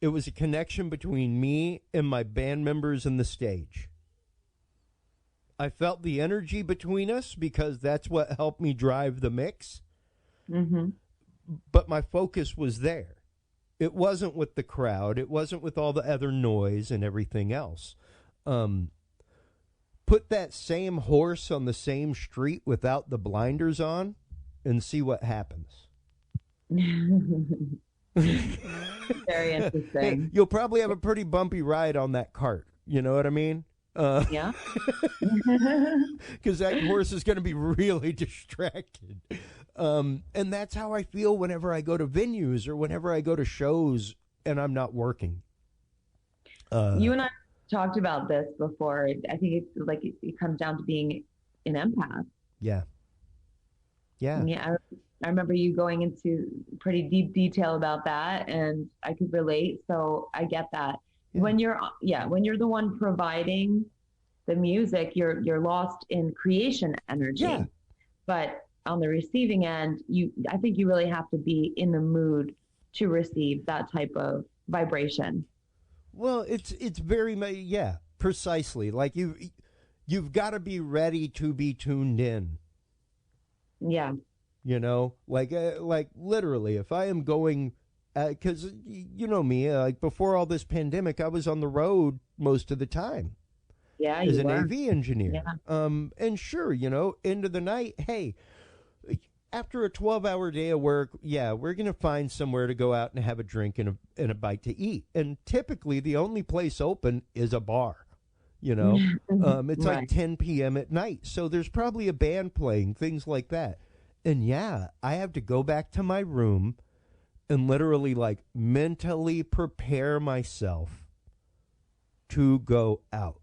It was a connection between me and my band members and the stage. I felt the energy between us because that's what helped me drive the mix. Mm-hmm. But my focus was there. It wasn't with the crowd. It wasn't with all the other noise and everything else. Put that same horse on the same street without the blinders on and see what happens. Very interesting. You'll probably have a pretty bumpy ride on that cart. You know what I mean? Yeah. Because that horse is going to be really distracted. And that's how I feel whenever I go to venues or whenever I go to shows and I'm not working. You and I talked about this before. I think it's like it comes down to being an empath. Yeah. Yeah. Yeah. I remember you going into pretty deep detail about that, and I could relate. So I get that. Yeah. When you're the one providing the music, you're lost in creation energy. Yeah. But on the receiving end, I think you really have to be in the mood to receive that type of vibration. Well, it's very, yeah, precisely. Like you've got to be ready to be tuned in. Yeah. You know, like literally, if I am going, because you know me, like before all this pandemic, I was on the road most of the time. Yeah, as you an were. AV engineer. Yeah. And sure, you know, end of the night, hey, after a 12-hour day of work, yeah, we're going to find somewhere to go out and have a drink and a bite to eat. And typically the only place open is a bar, you know. It's Right. like 10 p.m. at night. So there's probably a band playing, things like that. And yeah, I have to go back to my room and literally like mentally prepare myself to go out.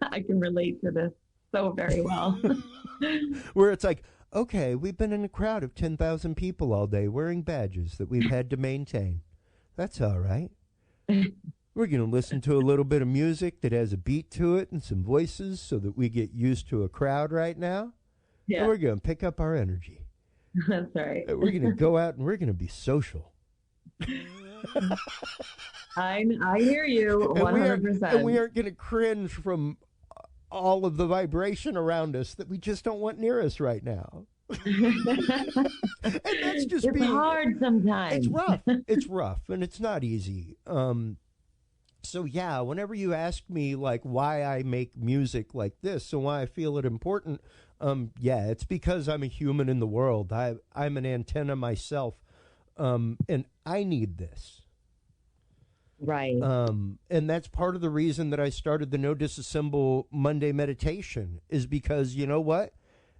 I can relate to this so very well. Where it's like, okay, we've been in a crowd of 10,000 people all day wearing badges that we've had to maintain. That's all right. We're going to listen to a little bit of music that has a beat to it and some voices so that we get used to a crowd right now. Yeah, And we're going to pick up our energy. that's right. And we're going to go out and we're going to be social. I hear you 100%. And we aren't going to cringe from all of the vibration around us that we just don't want near us right now. And that's just it's hard sometimes. It's rough. It's rough, and it's not easy. So yeah, whenever you ask me like why I make music like this and why I feel it important, yeah, it's because I'm a human in the world. I'm an antenna myself, and I need this. Right. And that's part of the reason that I started the No Disassemble Monday meditation is because, you know what?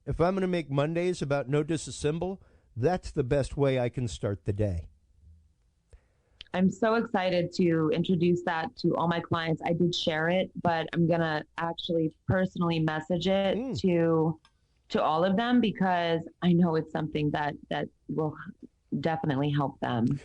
If I'm going to make Mondays about no disassemble, that's the best way I can start the day. I'm so excited to introduce that to all my clients. I did share it, but I'm going to actually personally message it to all of them because I know it's something that will definitely help them.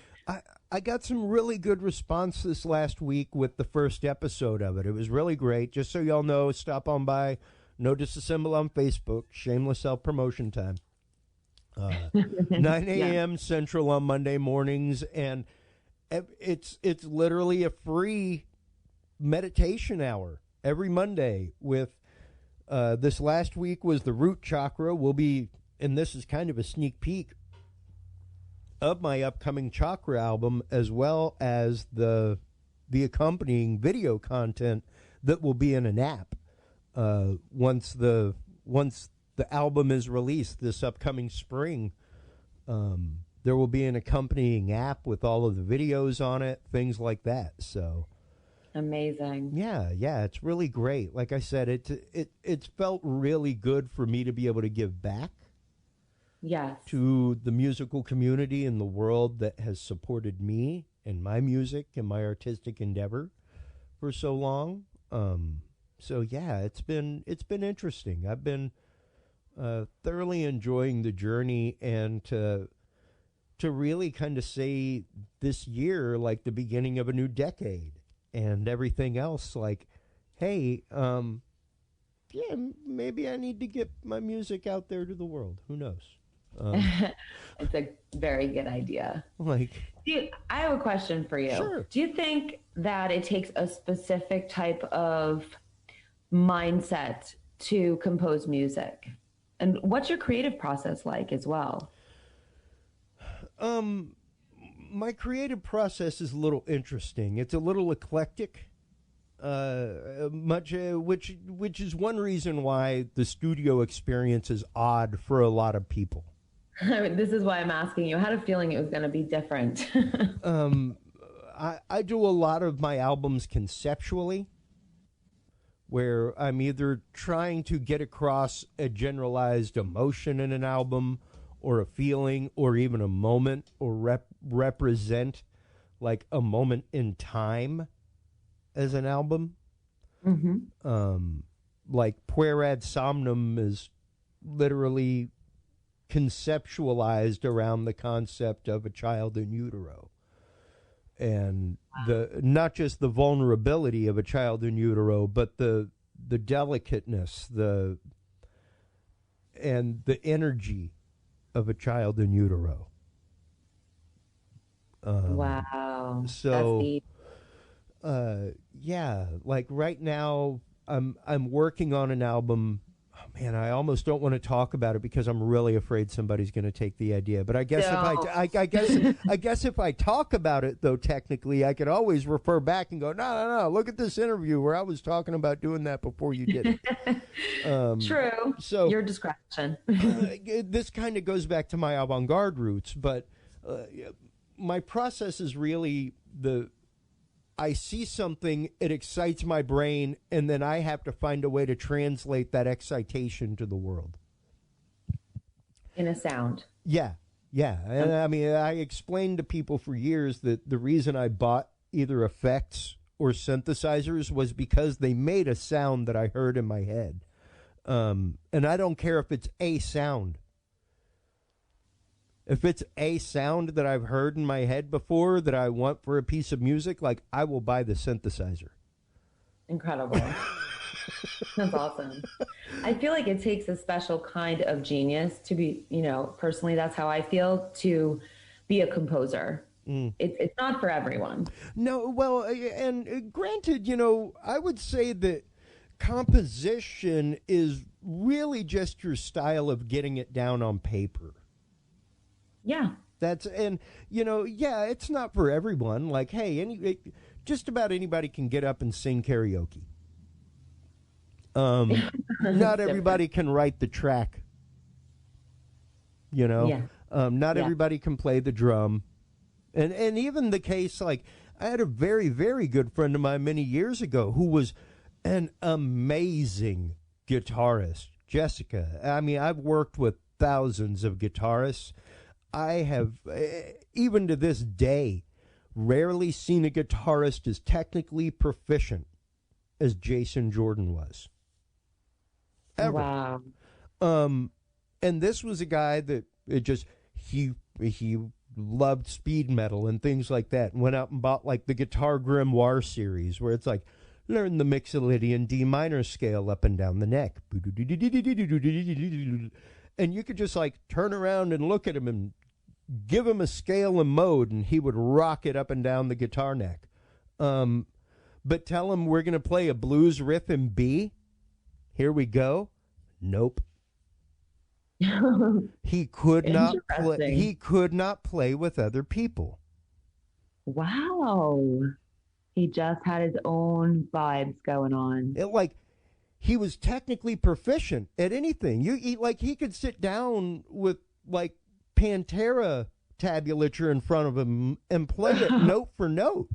I got some really good response this last week with the first episode of it. It was really great. Just so y'all know, stop on by No Disassemble on Facebook. Shameless self-promotion time. 9 a.m. Yeah. Central on Monday mornings. And it's literally a free meditation hour every Monday with this last week was the root chakra. We'll be, and this is kind of a sneak peek of my upcoming chakra album, as well as the accompanying video content that will be in an app once the album is released this upcoming spring. There will be an accompanying app with all of the videos on it, things like that. So amazing. Yeah, it's really great. Like I said, it's felt really good for me to be able to give back. Yes. To the musical community in the world that has supported me and my music and my artistic endeavor for so long. So yeah, it's been interesting. I've been thoroughly enjoying the journey, and to really kind of say this year like the beginning of a new decade and everything else. Like, hey, yeah, maybe I need to get my music out there to the world. Who knows? It's a very good idea. Like, I have a question for you. Sure. Do you think that it takes a specific type of mindset to compose music? And what's your creative process like as well? My creative process is a little interesting. It's a little eclectic. Which is one reason why the studio experience is odd for a lot of people. This is why I'm asking you. I had a feeling it was going to be different. I do a lot of my albums conceptually, where I'm either trying to get across a generalized emotion in an album, or a feeling, or even a moment, or represent like a moment in time as an album. Mm-hmm. Like Puer ad Somnum is literally conceptualized around the concept of a child in utero, and the not just the vulnerability of a child in utero, but the delicateness, and the energy of a child in utero. Wow. So, That's deep. yeah, like right now, I'm working on an album. Oh, man, I almost don't want to talk about it because I'm really afraid somebody's going to take the idea. But I guess I guess if I talk about it, though, technically, I could always refer back and go, no, look at this interview where I was talking about doing that before you did it. True. So your discretion. this kind of goes back to my avant-garde roots, but my process is really I see something, it excites my brain, and then I have to find a way to translate that excitation to the world. In a sound. Yeah. And I mean, I explained to people for years that the reason I bought either effects or synthesizers was because they made a sound that I heard in my head. And I don't care if it's a sound. If it's a sound that I've heard in my head before that I want for a piece of music, like, I will buy the synthesizer. Incredible. That's awesome. I feel like it takes a special kind of genius to be, personally, that's how I feel, to be a composer. It's not for everyone. No, well, and granted, I would say that composition is really just your style of getting it down on paper. Yeah. It's not for everyone. Like, hey, just about anybody can get up and sing karaoke. Not everybody can write the track. Not everybody can play the drum. And even the case, like, I had a very, very good friend of mine many years ago who was an amazing guitarist, Jessica. I mean, I've worked with thousands of guitarists. I have, even to this day, rarely seen a guitarist as technically proficient as Jason Jordan was. Ever. Wow. And this was a guy that he loved speed metal and things like that, and went out and bought like the Guitar Grimoire series, where it's like, learn the Mixolydian D minor scale up and down the neck. And you could just like turn around and look at him and give him a scale and mode, and he would rock it up and down the guitar neck. But tell him we're going to play a blues riff in B. Here we go. Nope. He could not play. He could not play with other people. Wow. He just had his own vibes going on. He was technically proficient at anything. He could sit down with like Pantera tabulature in front of him and play it note for note.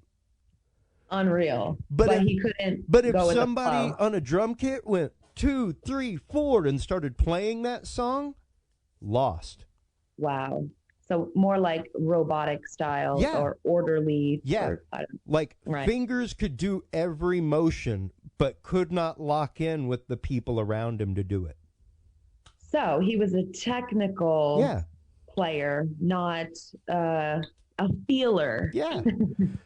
Unreal. But he couldn't. But if somebody on a drum kit went 2, 3, 4 and started playing that song, lost. Wow. So more like robotic style, or orderly. Yeah. Fingers could do every motion, but could not lock in with the people around him to do it. So he was a technical player, not a feeler. Yeah.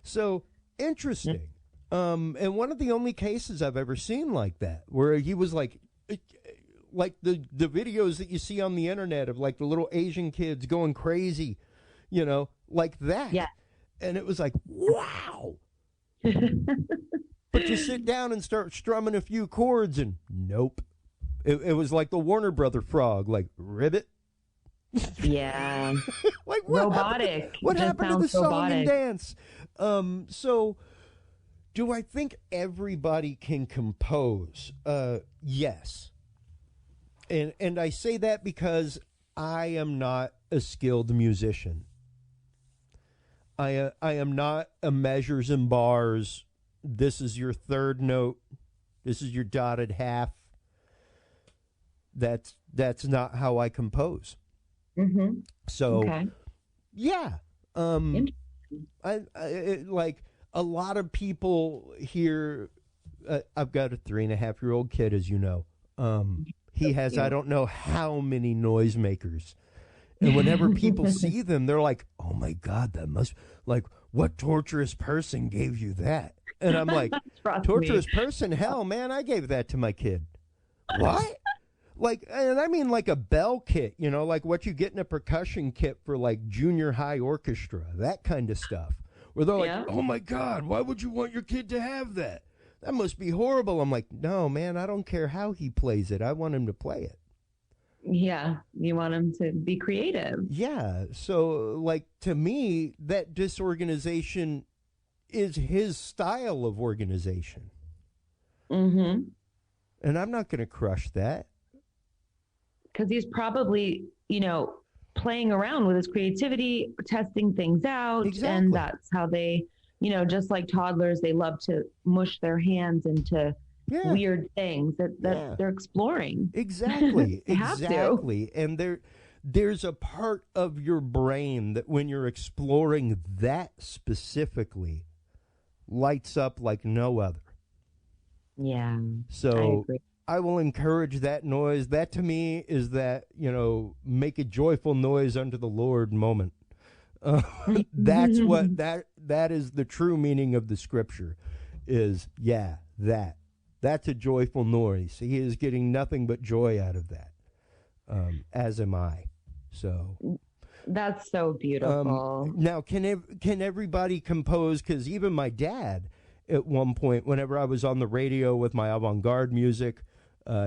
So interesting. And one of the only cases I've ever seen like that, where he was like the videos that you see on the internet of like the little Asian kids going crazy, like that. Yeah. And it was like, wow. But you sit down and start strumming a few chords, and nope. It was like the Warner Brother frog, like ribbit. Yeah. Like robotic. What happened to the song robotic. and dance? So do I think everybody can compose? Yes. And I say that because I am not a skilled musician. I am not a measures and bars. This is your third note. This is your dotted half. That's not how I compose. Mm-hmm. So, okay. Yeah. I like a lot of people here. I've got a 3.5-year-old kid, as you know. He has, I don't know how many noisemakers. And whenever people see them, they're like, oh my God, that must, like, what torturous person gave you that? And I'm like, torturous person? Hell, man, I gave that to my kid. What? Like, and I mean like a bell kit, you know, like what you get in a percussion kit for like junior high orchestra, that kind of stuff. Where they're like, oh my God, why would you want your kid to have that? That must be horrible. I'm like, no, man, I don't care how he plays it. I want him to play it. Yeah, you want him to be creative. Yeah, so like to me, that disorganization is his style of organization. Mm-hmm. And I'm not going to crush that. Because he's probably, playing around with his creativity, testing things out. Exactly. And that's how they, just like toddlers, they love to mush their hands into weird things that they're exploring. Exactly. They have to. And there's a part of your brain that when you're exploring that specifically lights up like no other. Yeah. So I will encourage that noise. That to me is that, make a joyful noise unto the Lord moment. That's what that is the true meaning of the scripture is. That's a joyful noise. He is getting nothing but joy out of that. As am I. So that's so beautiful. Now, can everybody compose? Because even my dad, at one point, whenever I was on the radio with my avant-garde music,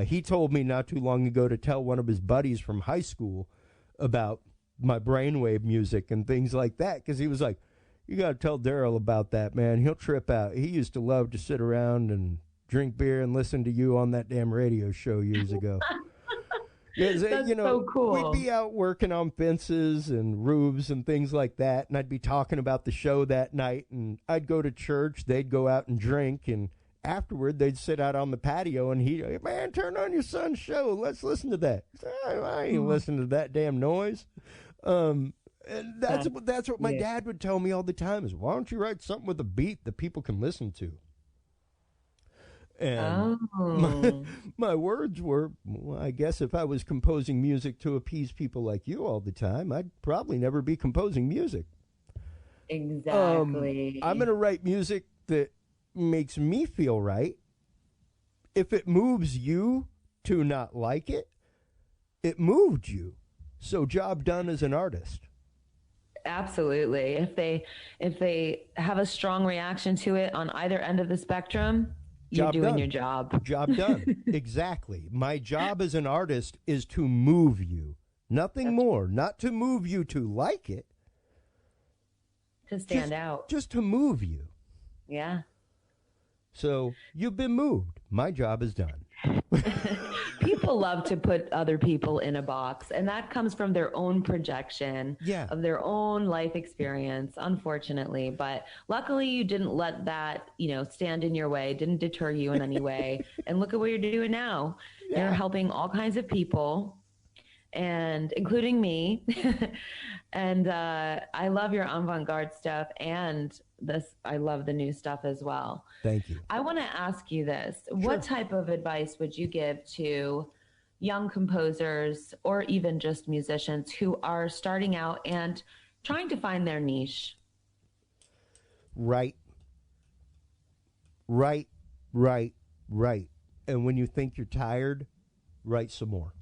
he told me not too long ago to tell one of his buddies from high school about my brainwave music and things like that. Because he was like, you got to tell Daryl about that, man. He'll trip out. He used to love to sit around and drink beer and listen to you on that damn radio show years ago. That's so cool. We'd be out working on fences and roofs and things like that, and I'd be talking about the show that night, and I'd go to church, they'd go out and drink, and afterward they'd sit out on the patio, and he'd, man, turn on your son's show, let's listen to that. I ain't listening to that damn noise. And that's what my dad would tell me all the time is, why don't you write something with a beat that people can listen to? And my words were, well, I guess if I was composing music to appease people like you all the time, I'd probably never be composing music. Exactly. I'm going to write music that makes me feel right. If it moves you to not like it, it moved you. So job done as an artist. Absolutely. If they have a strong reaction to it on either end of the spectrum, you're doing your job. Job done. Exactly. My job as an artist is to move you. Nothing more. Not to move you to like it. To stand out. Just to move you. Yeah. So you've been moved. My job is done. People love to put other people in a box, and that comes from their own projection of their own life experience, unfortunately. But luckily you didn't let that, stand in your way, didn't deter you in any way. And look at what you're doing now. Yeah. You're helping all kinds of people, and including me. And I love your avant-garde stuff, and I love the new stuff as well. Thank you. I want to ask you this. Sure. What type of advice would you give to young composers or even just musicians who are starting out and trying to find their niche? Right. And when you think you're tired, write some more.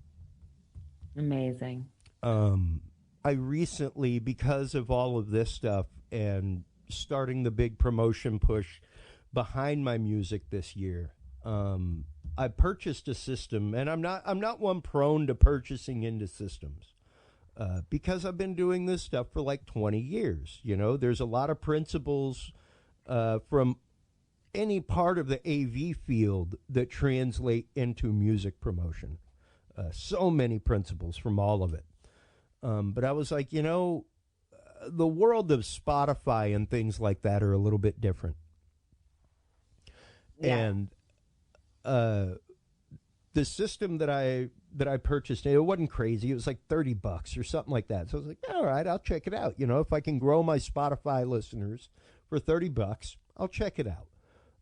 Amazing. I recently, because of all of this stuff and starting the big promotion push behind my music this year. I purchased a system, and I'm not one prone to purchasing into systems. Because I've been doing this stuff for like 20 years. You know, there's a lot of principles from any part of the AV field that translate into music promotion. So many principles from all of it. But I was like, you know, the world of Spotify and things like that are a little bit different. Yeah. And the system that I purchased, it wasn't crazy. It was like $30 or something like that. So I was like, all right, I'll check it out. You know, if I can grow my Spotify listeners for $30, I'll check it out.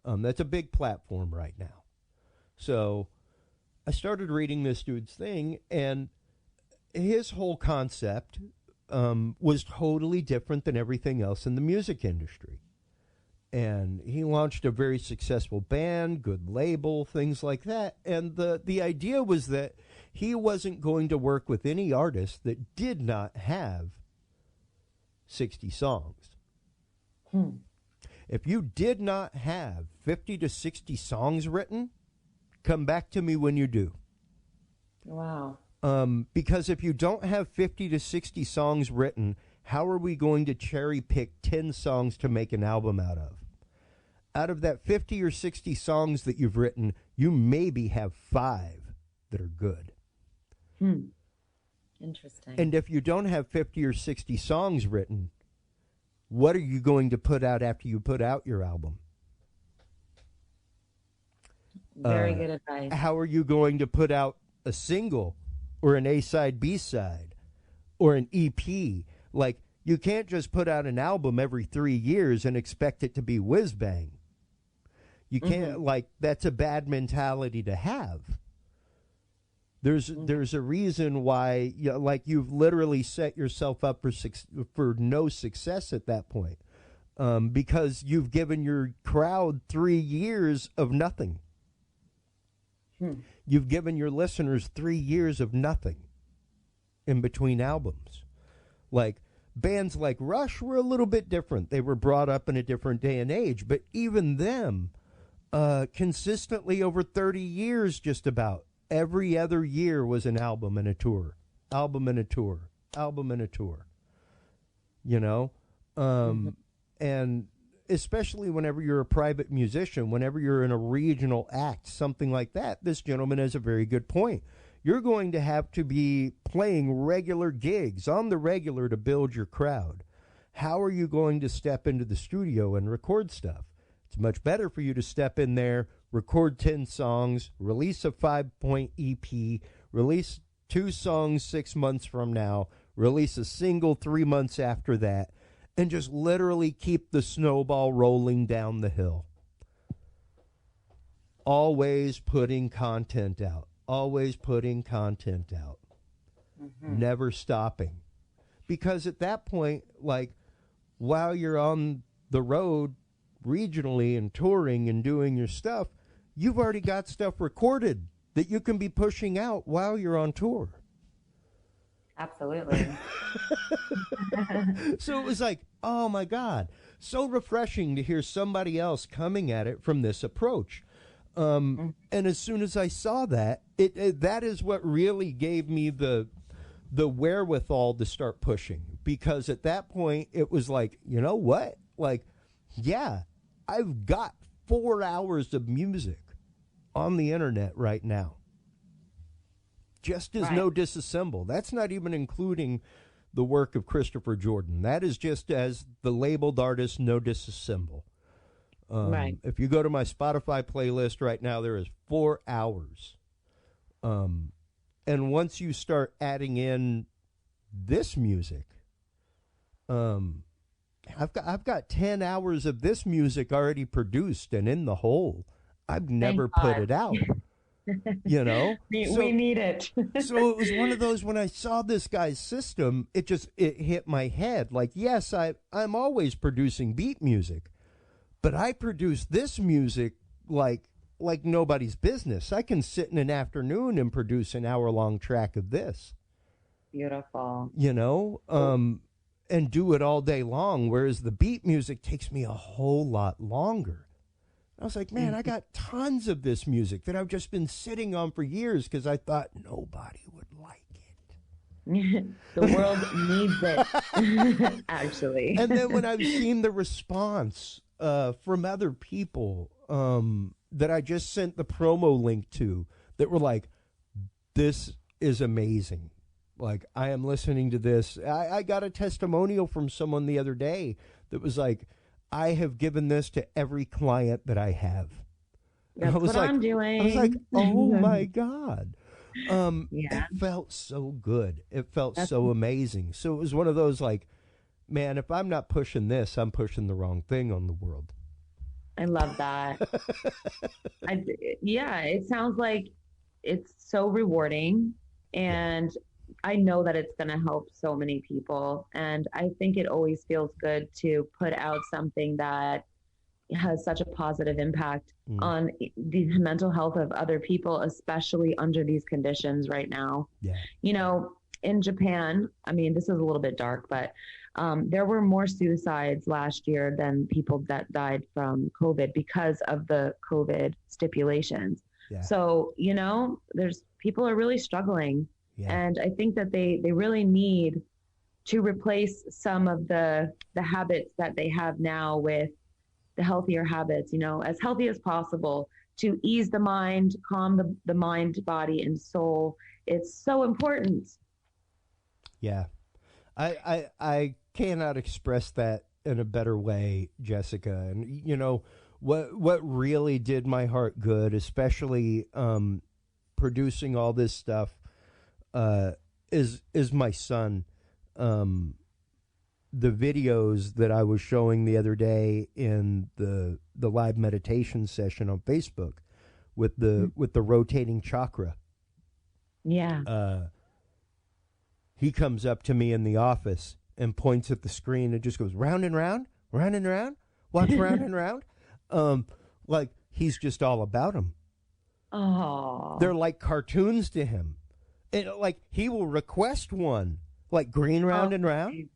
That's a big platform right now. So I started reading this dude's thing, and his whole concept was totally different than everything else in the music industry. And he launched a very successful band, good label, things like that. And the idea was that he wasn't going to work with any artist that did not have 60 songs. If you did not have 50 to 60 songs written, come back to me when you do. Wow. Because if you don't have 50 to 60 songs written, how are we going to cherry pick 10 songs to make an album out of? Out of that 50 or 60 songs that you've written, you maybe have 5 that are good. Interesting. And if you don't have 50 or 60 songs written, what are you going to put out after you put out your album? Very good advice. How are you going to put out a single or an A-side, B-side or an EP? Like, you can't just put out an album every 3 years and expect it to be whiz-bang. You can't, like, that's a bad mentality to have. There's a reason why, you know, like, you've literally set yourself up for no success at that point, because you've given your crowd 3 years of nothing. You've given your listeners 3 years of nothing in between albums. Like, bands like Rush were a little bit different. They were brought up in a different day and age, but even them, consistently over 30 years, just about every other year was an album and a tour, album and a tour, album and a tour, you know? And especially whenever you're a private musician, whenever you're in a regional act, something like that, this gentleman has a very good point. You're going to have to be playing regular gigs on the regular to build your crowd. How are you going to step into the studio and record stuff? It's much better for you to step in there, record 10 songs, release a 5-point EP, release 2 songs 6 months from now, release a single 3 months after that, and just literally keep the snowball rolling down the hill. Always putting content out. Always putting content out. Never stopping. Because at that point, like, while you're on the road regionally and touring and doing your stuff, you've already got stuff recorded that you can be pushing out while you're on tour. Absolutely. So it was like, oh my God, so refreshing to hear somebody else coming at it from this approach. And as soon as I saw that, that is what really gave me the wherewithal to start pushing. Because at that point, it was like, you know what? Like, yeah, I've got 4 hours of music on the internet right now. Just as No Disassemble. That's not even including the work of Christopher Jordan. That is just as the labeled artist No Disassemble. If you go to my Spotify playlist right now, there is 4 hours. And once you start adding in this music, I've got 10 hours of this music already produced and in the hole. I've never put it out. You know, we need it. So it was one of those, when I saw this guy's system, it hit my head. Like, yes, I'm always producing beat music, but I produce this music like nobody's business. I can sit in an afternoon and produce an hour-long track of this. Beautiful. You know, and do it all day long, whereas the beat music takes me a whole lot longer. I was like, man, I got tons of this music that I've just been sitting on for years because I thought nobody would like it. The world needs it, actually. And then when I've seen the response from other people that I just sent the promo link to that were like, this is amazing. Like, I am listening to this. I got a testimonial from someone the other day that was like, I have given this to every client that I have. That's what I'm doing. I was like, oh my God. Yeah. It felt so good. It felt so amazing. So it was one of those like, man, if I'm not pushing this, I'm pushing the wrong thing on the world. I love that. Yeah, it sounds like it's so rewarding, and I know that it's going to help so many people. And I think it always feels good to put out something that has such a positive impact on the mental health of other people, especially under these conditions right now. Yeah. You know, in Japan, I mean, this is a little bit dark, but there were more suicides last year than people that died from COVID because of the COVID stipulations. Yeah. So, you know, people are really struggling. Yeah. And I think that they really need to replace some of the habits that they have now with the healthier habits, you know, as healthy as possible to ease the mind, calm the mind, body, and soul. It's so important. Yeah. I cannot express that in a better way, Jessica. And, you know, what really did my heart good, especially producing all this stuff, is my son. The videos that I was showing the other day in the live meditation session on Facebook with the rotating chakra. Yeah. He comes up to me in the office and points at the screen and just goes round and round, round and round, walks round and round. Like he's just all about them. Oh. They're like cartoons to him. And like he will request one, like green round and round.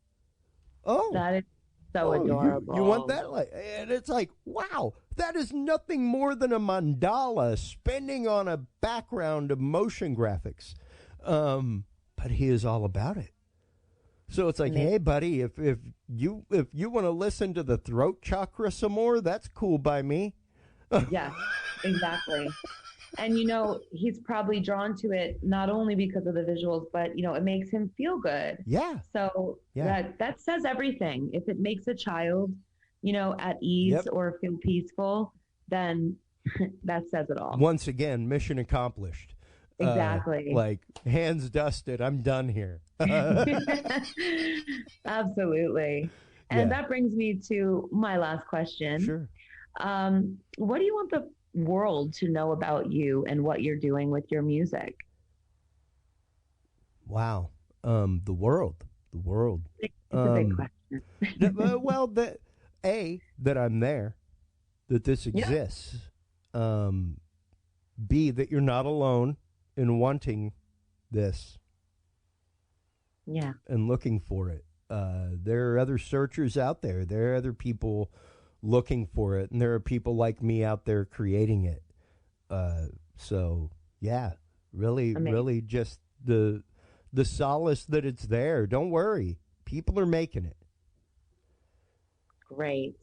Oh, that is so adorable. You want that? And it's like, wow, that is nothing more than a mandala spinning on a background of motion graphics. But he is all about it. So it's like, hey, buddy, if you want to listen to the throat chakra some more, that's cool by me. Yeah, exactly. And, you know, he's probably drawn to it not only because of the visuals, but, you know, it makes him feel good. Yeah. So that says everything. If it makes a child, you know, at ease or feel peaceful, then that says it all. Once again, mission accomplished. Exactly. Like hands dusted. I'm done here. Absolutely. And that brings me to my last question. Sure. What do you want the world to know about you and what you're doing with your music? Wow. The world. It's a big question. Well, that I'm there, that this exists. B, that you're not alone in wanting this. Yeah. And looking for it. There are other searchers out there. There are other people looking for it, and there are people like me out there creating it. So yeah, really just the solace that it's there. Don't worry, people are making it. Great.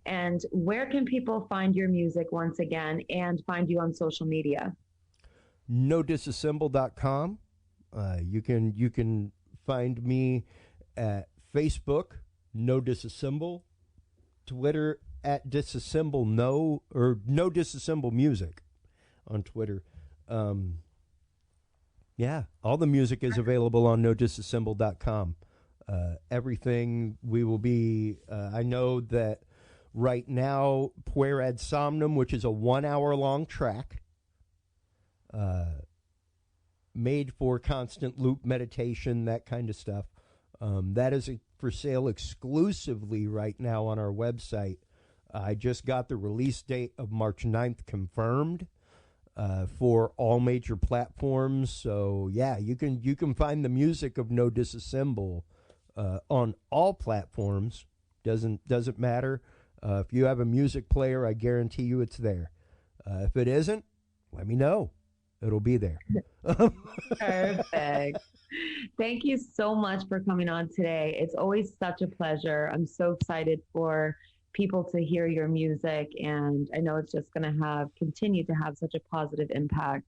And where can people find your music once again and find you on social media? NoDisassemble.com. You can find me at Facebook, No Disassemble, Twitter at Disassemble No, or No Disassemble Music on Twitter. Yeah, all the music is available on NoDisassemble.com. Everything we will be, I know that right now, Puer Ad Somnum, which is a 1 hour long track, made for constant loop meditation, that kind of stuff. That is for sale exclusively right now on our website. I just got the release date of March 9th confirmed for all major platforms. So yeah, you can find the music of No Disassemble on all platforms. Doesn't matter. If you have a music player, I guarantee you it's there. If it isn't, let me know. It'll be there. Perfect. Thank you so much for coming on today. It's always such a pleasure. I'm so excited for people to hear your music, and I know it's just going to continue to have such a positive impact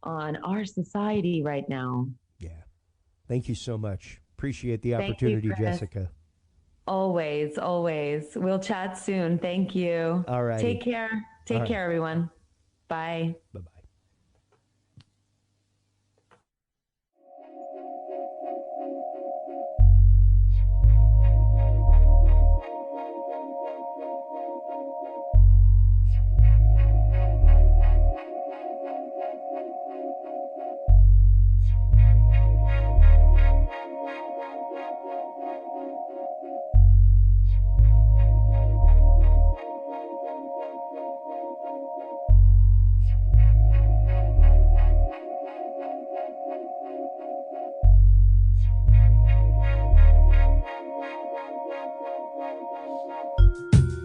on our society right now. Yeah. Thank you so much. Appreciate the opportunity, Jessica. Always, always. We'll chat soon. Thank you. All right. Take care. Take care, everyone. Bye. Bye-bye.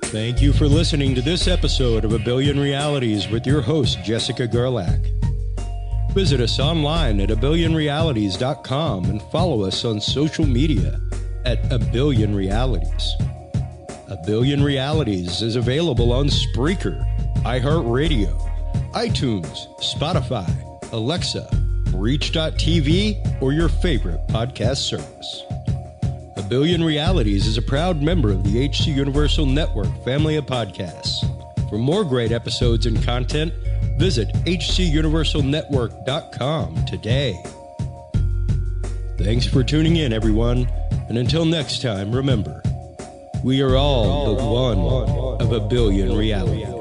Thank you for listening to this episode of A Billion Realities with your host, Jessica Gerlach. Visit us online at abillionrealities.com and follow us on social media at A Billion Realities. A Billion Realities is available on Spreaker, iHeartRadio, iTunes, Spotify, Alexa, Reach.tv, or your favorite podcast service. A Billion Realities is a proud member of the HC Universal Network family of podcasts. For more great episodes and content, visit hcuniversalnetwork.com today. Thanks for tuning in, everyone, and until next time, remember, we are all the one of a billion realities.